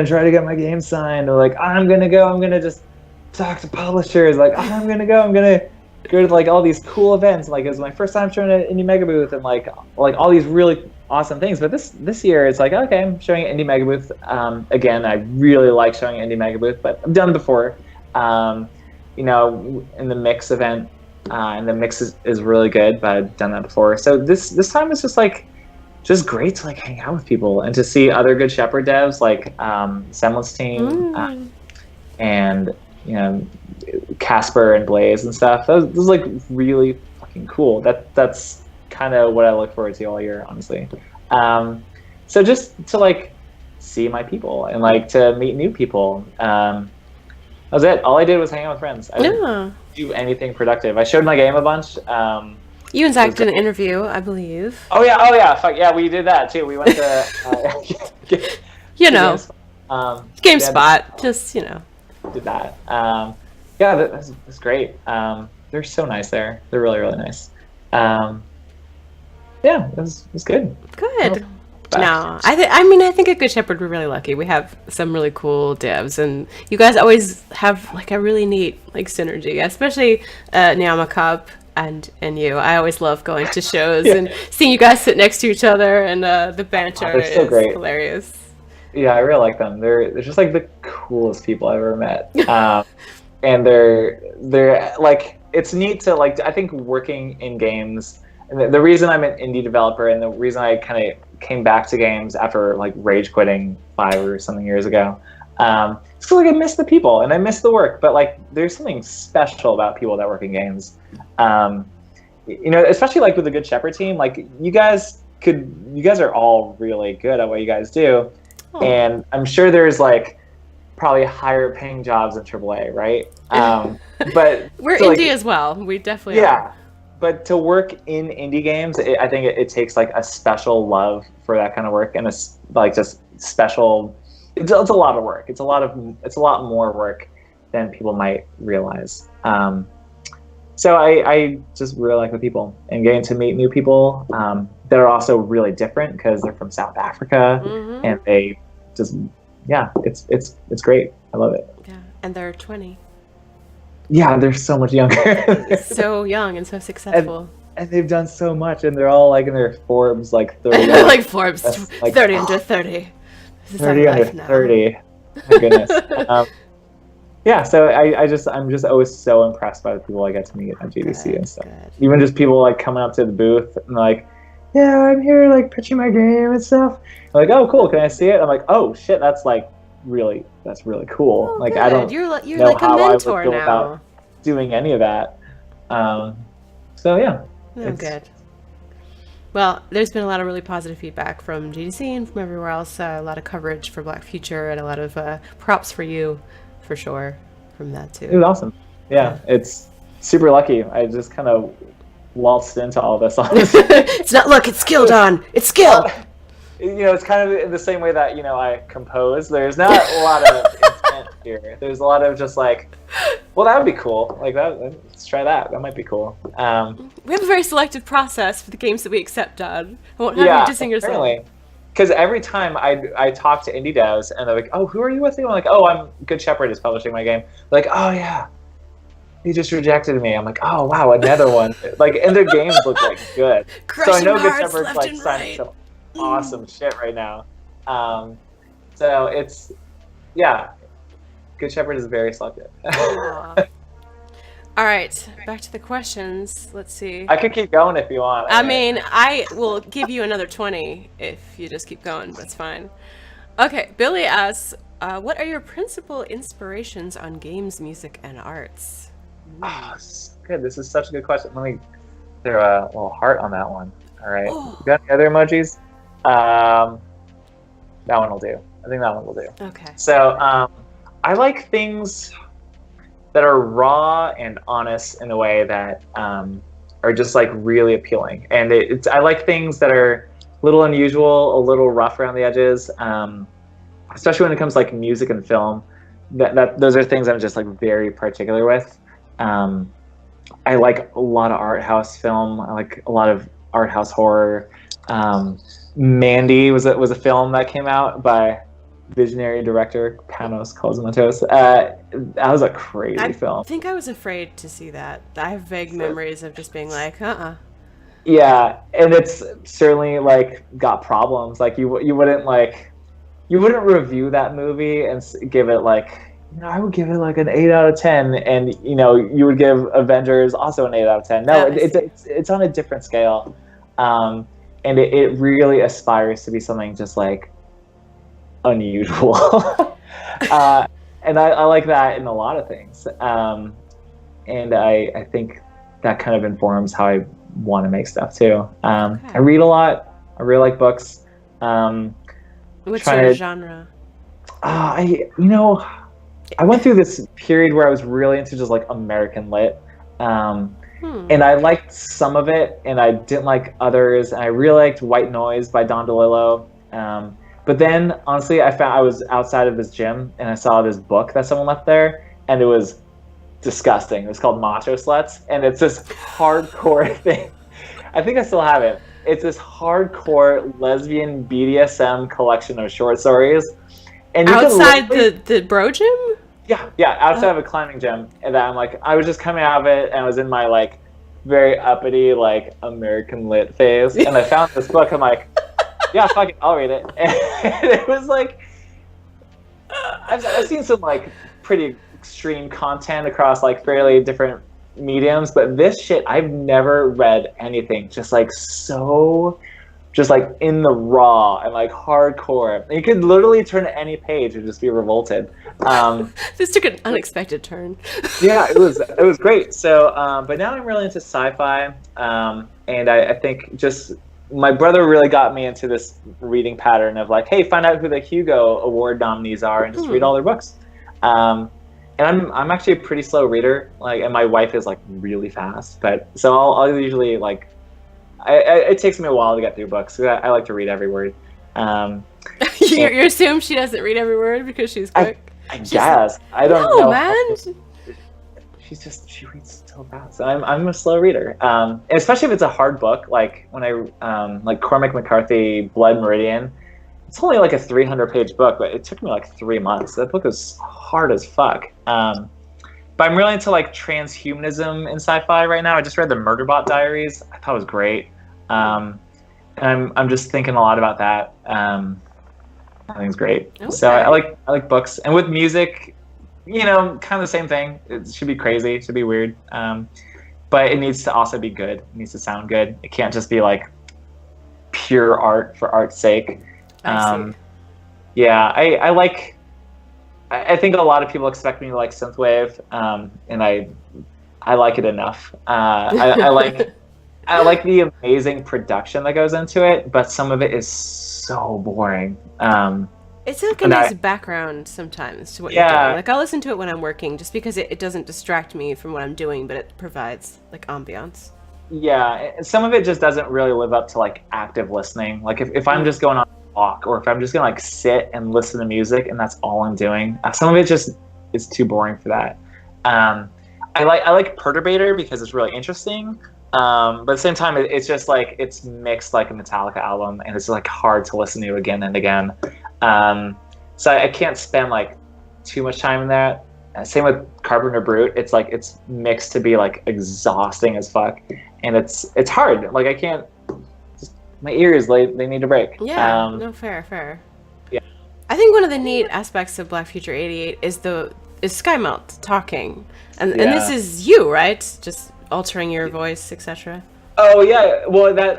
try to get my game signed. Or like, I'm going to just talk to publishers. Like, I'm going to go to like all these cool events. Like it was my first time showing an Indie Mega Booth and like all these really awesome things. But this year it's like, okay, I'm showing an Indie Mega Booth. Again, I really like showing an Indie Mega Booth, but I've done it before. In the Mix event, and the Mix is really good, but I've done that before. So this time it's just great to like hang out with people and to see other Good Shepherd devs like Semblance Team and Casper and Blaze and stuff. That was like really fucking cool. That's kind of what I look forward to all year, honestly. So just to like see my people and like to meet new people. That was it. All I did was hang out with friends. I didn't do anything productive. I showed my game a bunch. You and Zach did an interview, I believe. Oh yeah. Fuck yeah, we did that too. We went to GameSpot. Just did that. That's great. They're so nice there. They're really nice. It was good. Good. that. No, I think at Good Shepherd we're really lucky. We have some really cool devs, and you guys always have like a really neat like synergy, especially Nyama Cup and you. I always love going to shows and seeing you guys sit next to each other, and the banter they're so is great. hilarious. Yeah, I really like them. They're just like the coolest people I've ever met. And they're like, it's neat to like, I think working in games, and the reason I'm an indie developer and the reason I kind of came back to games after like rage quitting 5 or something years ago, it's like I miss the people and I miss the work, but like there's something special about people that work in games. You know, especially like with the Good Shepherd team, like you guys are all really good at what you guys do. Oh. And I'm sure there's like probably higher paying jobs in AAA, right? But we're indie as well. We definitely are. But to work in indie games, I think it takes like a special love for that kind of work, and it's like just special. It's a lot of work. It's a lot more work than people might realize. So I just really like the people and getting to meet new people that are also really different because they're from South Africa, and they just it's great. I love it. Yeah, and they're 20. Yeah, they're so much younger. So young and so successful. And they've done so much, and they're all like in their Forbes like 30. Like Forbes, like, 30 under 30. 30 under 30. My goodness. Yeah, so I'm just always so impressed by the people I get to meet at GDC and stuff. Good. Even just people like coming up to the booth and like, yeah, I'm here like pitching my game and stuff. I'm like, oh, cool, can I see it? I'm like, oh shit, that's really cool. Oh, like good. I don't you're know like how a mentor I would go now. about doing any of that. So yeah. Oh, good. Well, there's been a lot of really positive feedback from GDC and from everywhere else. A lot of coverage for Black Future and a lot of props for you, for sure, from that too. It was awesome. Yeah, it's super lucky. I just kind of waltzed into all this. It's not luck, it's skill, Don. It's skill. You know, it's kind of in the same way that, you know, I compose. There's not a lot of intent here. There's a lot of just like, well, that would be cool. Like that, let's try that. That might be cool. We have a very selective process for the games that we accept, Don. I won't have you dissing yourself. Because every time I talk to indie devs and they're like, oh, who are you with? I'm like, oh, I'm Good Shepherd is publishing my game. They're like, oh yeah, he just rejected me. I'm like, oh wow, another one. Like, and their games look like good. Crushing so I know hearts Good Shepherd's left like and signing right. some awesome shit right now. So it's, yeah, Good Shepherd is very selective. All right, back to the questions. Let's see. I could keep going if you want. I mean, I will give you another 20 if you just keep going. That's fine. Okay, Billy asks, what are your principal inspirations on games, music, and arts? Oh, good. This is such a good question. Let me throw a little heart on that one. All right. Oh. You got any other emojis? That one will do. I think that one will do. Okay. So I like things that are raw and honest in a way that are just like really appealing. And I like things that are a little unusual, a little rough around the edges, especially when it comes to like music and film. Those are things I'm just like very particular with. I like a lot of art house film. I like a lot of art house horror. Mandy was a film that came out by visionary director Panos Cosmatos. That was a crazy film. I think I was afraid to see that. I have vague memories of just being like, Yeah, and it's certainly like got problems. Like you wouldn't review that movie and give it like, you know, I would give it like an 8 out of 10, and you know, you would give Avengers also an 8 out of 10. No, it's on a different scale, and it really aspires to be something just like unusual. And I like that in a lot of things, and I think that kind of informs how I want to make stuff too. Okay. I read a lot. I really like books. What's your genre? I went through this period where I was really into just like American lit, and I liked some of it, and I didn't like others. And I really liked White Noise by Don DeLillo. But then, honestly, I was outside of this gym, and I saw this book that someone left there, and it was disgusting. It was called Macho Sluts, and it's this hardcore thing. I think I still have it. it's this hardcore lesbian BDSM collection of short stories. And you outside the bro gym? Yeah, outside of a climbing gym. And I'm like, I was just coming out of it, and I was in my like very uppity like American lit phase, and I found this book. I'm like, yeah, fuck it, I'll read it. And it was like, I've seen some like pretty extreme content across like fairly different mediums, but this shit, I've never read anything just like so, just like in the raw and like hardcore. You could literally turn to any page and just be revolted. This took an unexpected turn. Yeah, it was great. So, but now I'm really into sci-fi, and I think just my brother really got me into this reading pattern of like, hey, find out who the Hugo Award nominees are and just read all their books. And I'm actually a pretty slow reader, like, and my wife is like really fast. But so I'll usually like, it takes me a while to get through books. I like to read every word. You assume she doesn't read every word because she's quick? I guess. I don't know. No, man. She reads so fast. I'm a slow reader. And especially if it's a hard book, like when I like Cormac McCarthy, Blood Meridian. It's only like a 300-page book, but it took me like 3 months. That book was hard as fuck. But I'm really into like transhumanism in sci-fi right now. I just read the Murderbot Diaries. I thought it was great. And I'm just thinking a lot about that. I think it's great. Okay. So I like books, and with music, you know, kind of the same thing. It should be crazy, it should be weird, but it needs to also be good. It needs to sound good. It can't just be like pure art for art's sake. Yeah, I like. I think a lot of people expect me to like synthwave, and I like it enough. I like the amazing production that goes into it, but some of it is so boring. It's like a nice background sometimes to what you're doing. Like I'll listen to it when I'm working, just because it doesn't distract me from what I'm doing, but it provides like ambiance. Yeah, some of it just doesn't really live up to like active listening. Like if I'm just going on a walk, or if I'm just gonna like sit and listen to music and that's all I'm doing, some of it just is too boring for that. I like Perturbator because it's really interesting. But at the same time, it's just like it's mixed like a Metallica album, and it's like hard to listen to again and again. So I can't spend like too much time in that. Same with Carpenter Brute. It's like it's mixed to be like exhausting as fuck, and it's hard. Like I can't. My ears, they need a break. Yeah, no, fair. Yeah. I think one of the neat aspects of Black Future 88 is Skymelt talking, and this is you, right? Just altering your voice, etc. Oh yeah, well that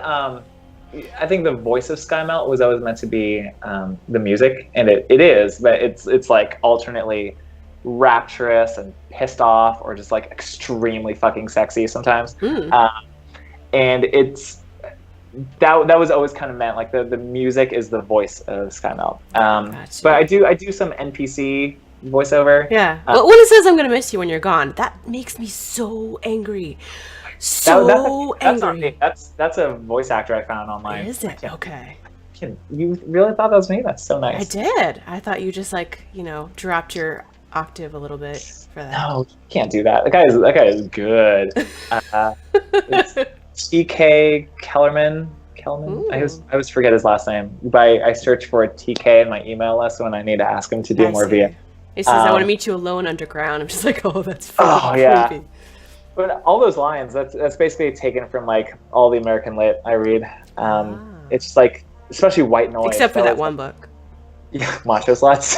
I think the voice of Skymelt was always meant to be the music, and it is, but it's like alternately rapturous and pissed off, or just like extremely fucking sexy sometimes. And it's that was always kind of meant like the music is the voice of Skymelt. Gotcha. But I do some NPC voiceover. Yeah. Well, when it says I'm gonna miss you when you're gone, that makes me so angry. Angry. That's a voice actor I found online. Is it? Okay. You really thought that was me? That's so nice. I did. I thought you just like, dropped your octave a little bit for that. No, you can't do that. That guy is good. It's TK Kellerman. I always forget his last name. But I search for TK in my email list when I need to ask him to do more via. He says, I want to meet you alone underground. I'm just like, oh, that's creepy. But all those lines, that's basically taken from like all the American lit I read. It's just like, especially white noise. Except for that one book. Yeah, Macho Sluts.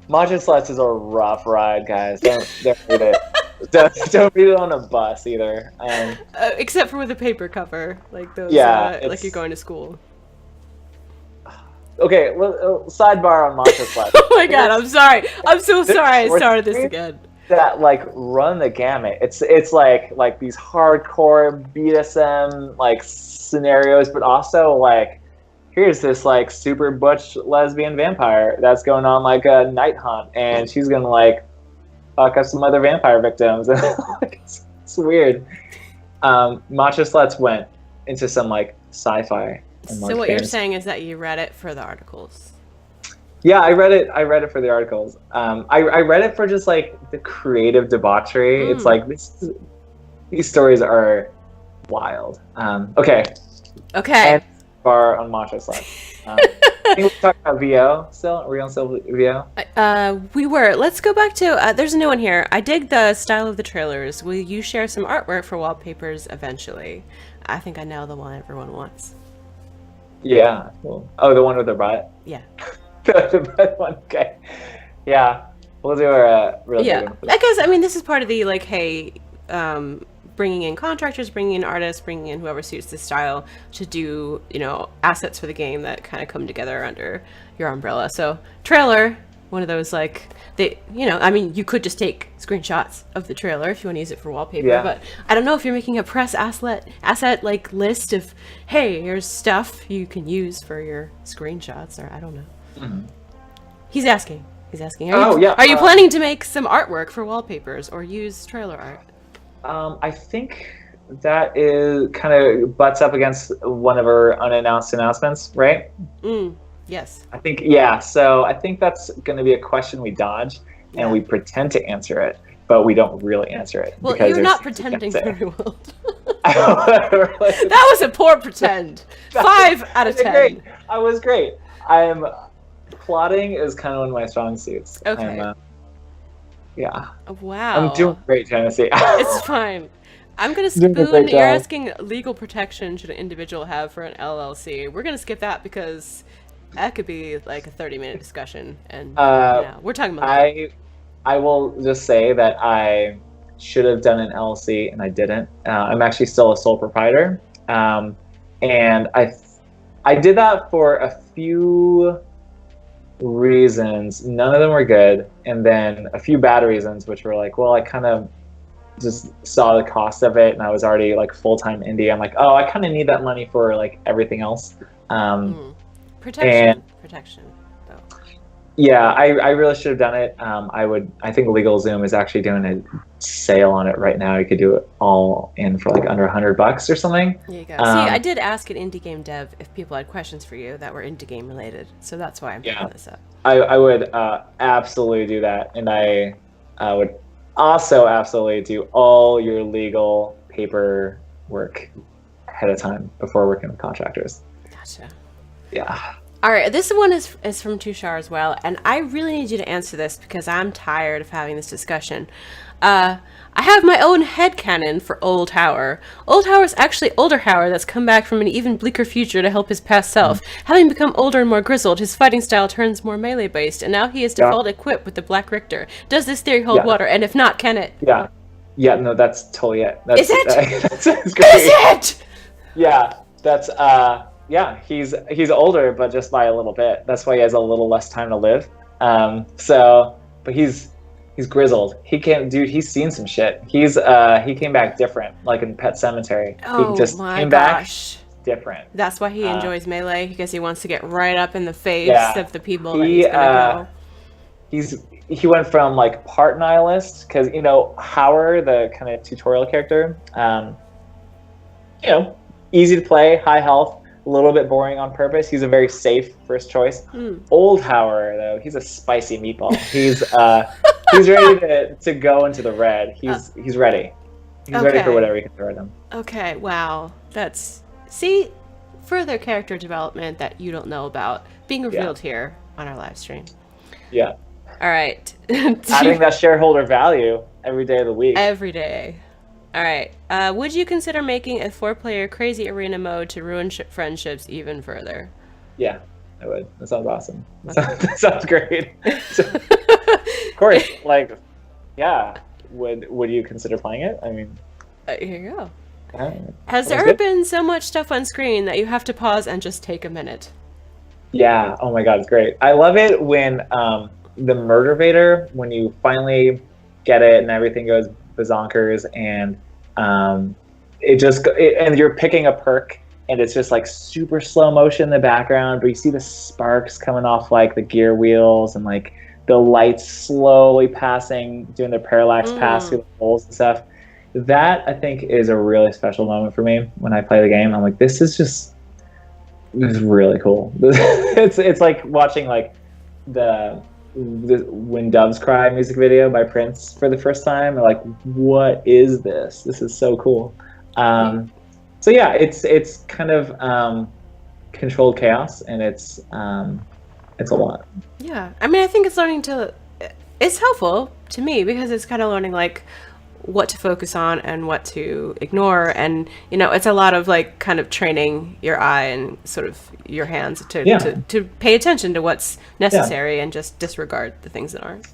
Macho Sluts is a rough ride, guys. Don't read it. Don't read it on a bus either. Except for with a paper cover, like those. Yeah, like you're going to school. Okay, well, sidebar on Macho Sluts. Oh my god, I'm sorry. I'm so sorry I started this again. That like run the gamut. It's like these hardcore BDSM like scenarios, but also like here's this like super butch lesbian vampire that's going on like a night hunt, and she's gonna like fuck up some other vampire victims. It's weird. Macho Sluts went into some like sci-fi. So what you're saying is that you read it for the articles? Yeah, I read it for the articles. I read it for just like the creative debauchery. It's like these stories are wild. Okay. And bar on Macho Sluts. I think we talked about VO still. Are we on still VO? We were. Let's go back to. There's a new one here. I dig the style of the trailers. Will you share some artwork for wallpapers eventually? I think I know the one everyone wants. Yeah. Well, oh, the one with the butt? Yeah. The butt one. Okay. Yeah. We'll do a really yeah. good one. I guess, I mean, this is part of the, like, hey, bringing in contractors, bringing in artists, bringing in whoever suits the style to do, you know, assets for the game that kind of come together under your umbrella. So, trailer, one of those, like, they, you know, I mean, you could just take screenshots of the trailer if you want to use it for wallpaper, but I don't know if you're making a press asset like list of, hey, here's stuff you can use for your screenshots, or I don't know. Mm-hmm. He's asking. Are you planning to make some artwork for wallpapers or use trailer art? I think that is kind of butts up against one of our unannounced announcements, right? Yes. I think, yeah. So I think that's going to be a question we dodge, and we pretend to answer it, but we don't really answer it. Well, you're not pretending very well. That That was a poor pretend. 5 out of 10. Great. I was great. Plotting is kind of one of my strong suits. Okay. Yeah. Wow. I'm doing great, Tennessee. It's fine. I'm going to spoon. You're asking legal protection should an individual have for an LLC. We're going to skip that because that could be like a 30-minute discussion. And we're talking about I will just say that I should have done an LLC and I didn't. I'm actually still a sole proprietor. And I did that for a few reasons. None of them were good, and then a few bad reasons, which were like, well, I kind of just saw the cost of it, and I was already like full-time indie. I'm like, oh, I kind of need that money for like everything else. Protection though. Yeah, I really should have done it. I think LegalZoom is actually doing a sale on it right now. You could do it all in for like under $100 or something. There you go. See, I did ask an indie game dev if people had questions for you that were indie game related, so that's why I'm bringing this up. I would absolutely do that, and I would also absolutely do all your legal paperwork ahead of time before working with contractors. Gotcha. Yeah. All right, this one is from Tushar as well, and I really need you to answer this because I'm tired of having this discussion. I have my own headcanon for Old Hower. Old Hower is actually older Hower that's come back from an even bleaker future to help his past self. Having become older and more grizzled, his fighting style turns more melee-based, and now he is default equipped with the Black Richter. Does this theory hold water, and if not, can it? Yeah, no, that's totally it. Is it? That's great. Is it? Yeah, that's... Yeah, he's older, but just by a little bit. That's why he has a little less time to live. But he's grizzled. He's seen some shit. He came back different, like in Pet Cemetery. Oh, he just came back different. That's why he enjoys melee, because he wants to get right up in the face of the people that he's gonna kill. He went from like part nihilist, because Howard, the kind of tutorial character, easy to play, high health. A little bit boring on purpose. He's a very safe first choice. Old Howard, though, he's a spicy meatball. He's ready to go into the red. He's ready. He's ready for whatever you can throw at him. Okay, wow. Further character development that you don't know about being revealed here on our live stream. Yeah. All right. Adding that shareholder value every day of the week. Every day. All right. Would you consider making a 4-player crazy arena mode to ruin friendships even further? Yeah, I would. That sounds awesome. That sounds great. Of course, would you consider playing it? I mean, here you go. Has there ever been so much stuff on screen that you have to pause and just take a minute? Yeah. Oh my God, it's great. I love it when the Murdervator, when you finally get it and everything goes bazonkers, and and you're picking a perk, and it's just like super slow motion in the background, but you see the sparks coming off like the gear wheels and like the lights slowly passing, doing their parallax pass through the holes and stuff. That I think is a really special moment for me when I play the game. I'm like, this is really cool. It's like watching like the When Doves Cry music video by Prince for the first time. Like, what is this? This is so cool. So yeah, it's kind of controlled chaos, and it's a lot. Yeah, I mean, I think it's helpful to me because it's kind of learning like what to focus on and what to ignore, and it's a lot of like kind of training your eye and sort of your hands to pay attention to what's necessary and just disregard the things that aren't.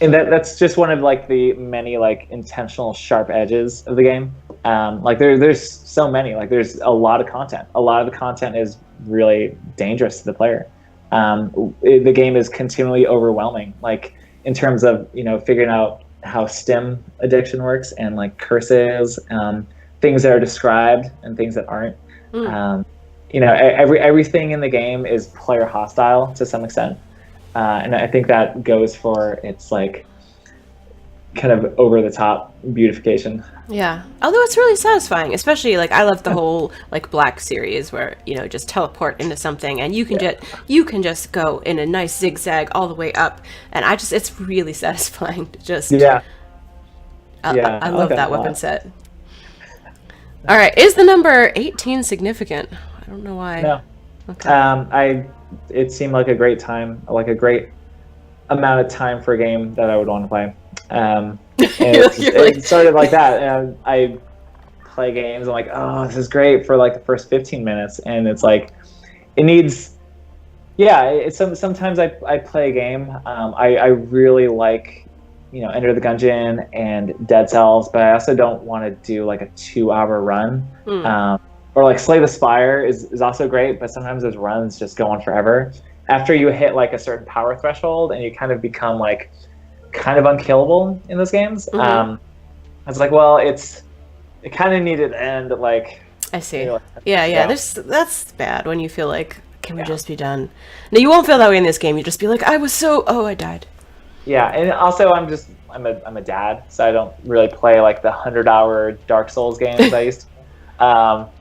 And that's just one of like the many like intentional sharp edges of the game. Like there's so many, like there's a lot of content. A lot of the content is really dangerous to the player. The game is continually overwhelming, like in terms of figuring out how stim addiction works and like curses, things that are described and things that aren't. Everything in the game is player hostile to some extent, and I think that goes for its like kind of over the top beautification. Yeah, although it's really satisfying, especially like I love the whole like Black series where just teleport into something and you can just go in a nice zigzag all the way up, and it's really satisfying to just I love that weapon set. All right, is the number 18 significant? I don't know why. No. Okay. It seemed like a great time, like a great amount of time for a game that I would want to play. And it started like that, and I play games. I'm like, oh, this is great for like the first 15 minutes, and it's like it needs. Yeah, sometimes I play a game. I really like Enter the Gungeon and Dead Cells, but I also don't want to do like a 2-hour run. Or like Slay the Spire is also great, but sometimes those runs just go on forever. After you hit like a certain power threshold, and you kind of become like kind of unkillable in those games. It's like, well, it kind of needed to end like. I see. Yeah. That's bad when you feel like, can we just be done? No, you won't feel that way in this game. You just be like, I died. Yeah, and also I'm a dad, so I don't really play like the 100-hour Dark Souls games I used to.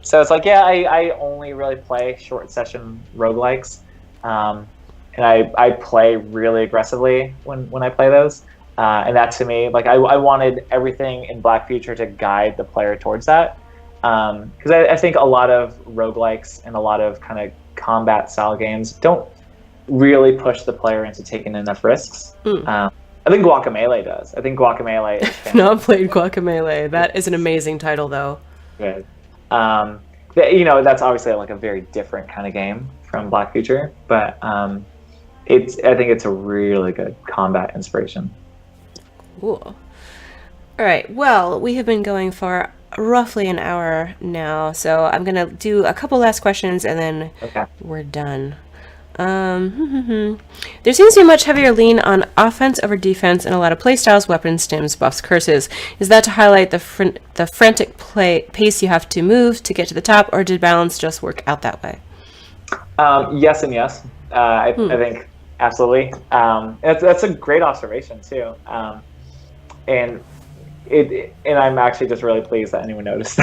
So it's like, I only really play short session roguelikes. And I play really aggressively when I play those. And that to me, like I wanted everything in Black Future to guide the player towards that. Because I think a lot of roguelikes and a lot of kind of combat style games don't really push the player into taking enough risks. I think Guacamelee does. I think Guacamelee is fantastic. No, I've played Guacamelee. That is an amazing title, though. Good. That's obviously like a very different kind of game from Black Future, but I think it's a really good combat inspiration. Cool. All right. Well, we have been going for roughly an hour now, so I'm gonna do a couple last questions and then we're done. There seems to be a much heavier lean on offense over defense in a lot of playstyles, weapons, stims, buffs, curses. Is that to highlight the frantic pace you have to move to get to the top, or did balance just work out that way? Yes and yes. I think absolutely. That's a great observation too. And I'm actually just really pleased that anyone noticed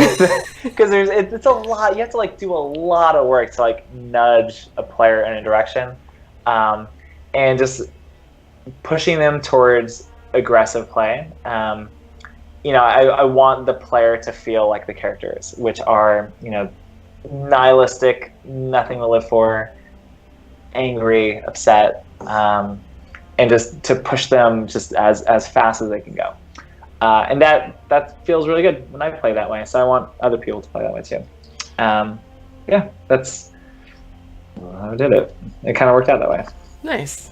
because it's a lot. You have to like do a lot of work to like nudge a player in a direction, and just pushing them towards aggressive play. I want the player to feel like the characters, which are nihilistic, nothing to live for, angry, upset, and just to push them just as fast as they can go. And that feels really good when I play that way. So I want other people to play that way too. That's how I did it. It kind of worked out that way. Nice.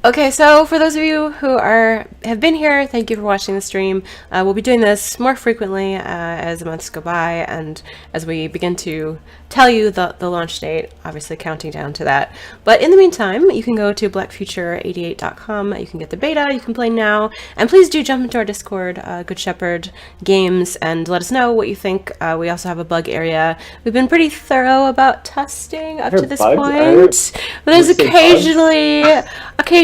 Okay, so for those of you who have been here, thank you for watching the stream. We'll be doing this more frequently as the months go by, and as we begin to tell you the launch date, obviously counting down to that. But in the meantime, you can go to blackfuture88.com. You can get the beta. You can play now, and please do jump into our Discord, Good Shepherd Games, and let us know what you think. We also have a bug area. We've been pretty thorough about testing up to this point, but there's occasionally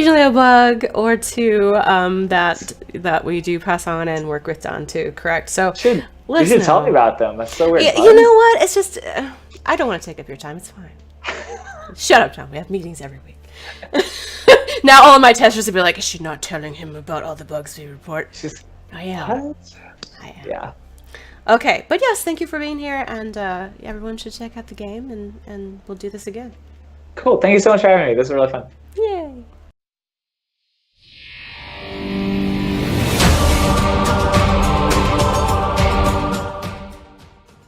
a bug or two that we do pass on and work with Don too, correct? So you should tell me about them. That's so weird. You know what? It's just I don't want to take up your time. It's fine. Shut up, Don. We have meetings every week. Now all of my testers will be like, is she not telling him about all the bugs we report? She's, I am. Yeah. Okay, but yes, thank you for being here, and everyone should check out the game, and we'll do this again. Cool. Thank you so much for having me. This was really fun.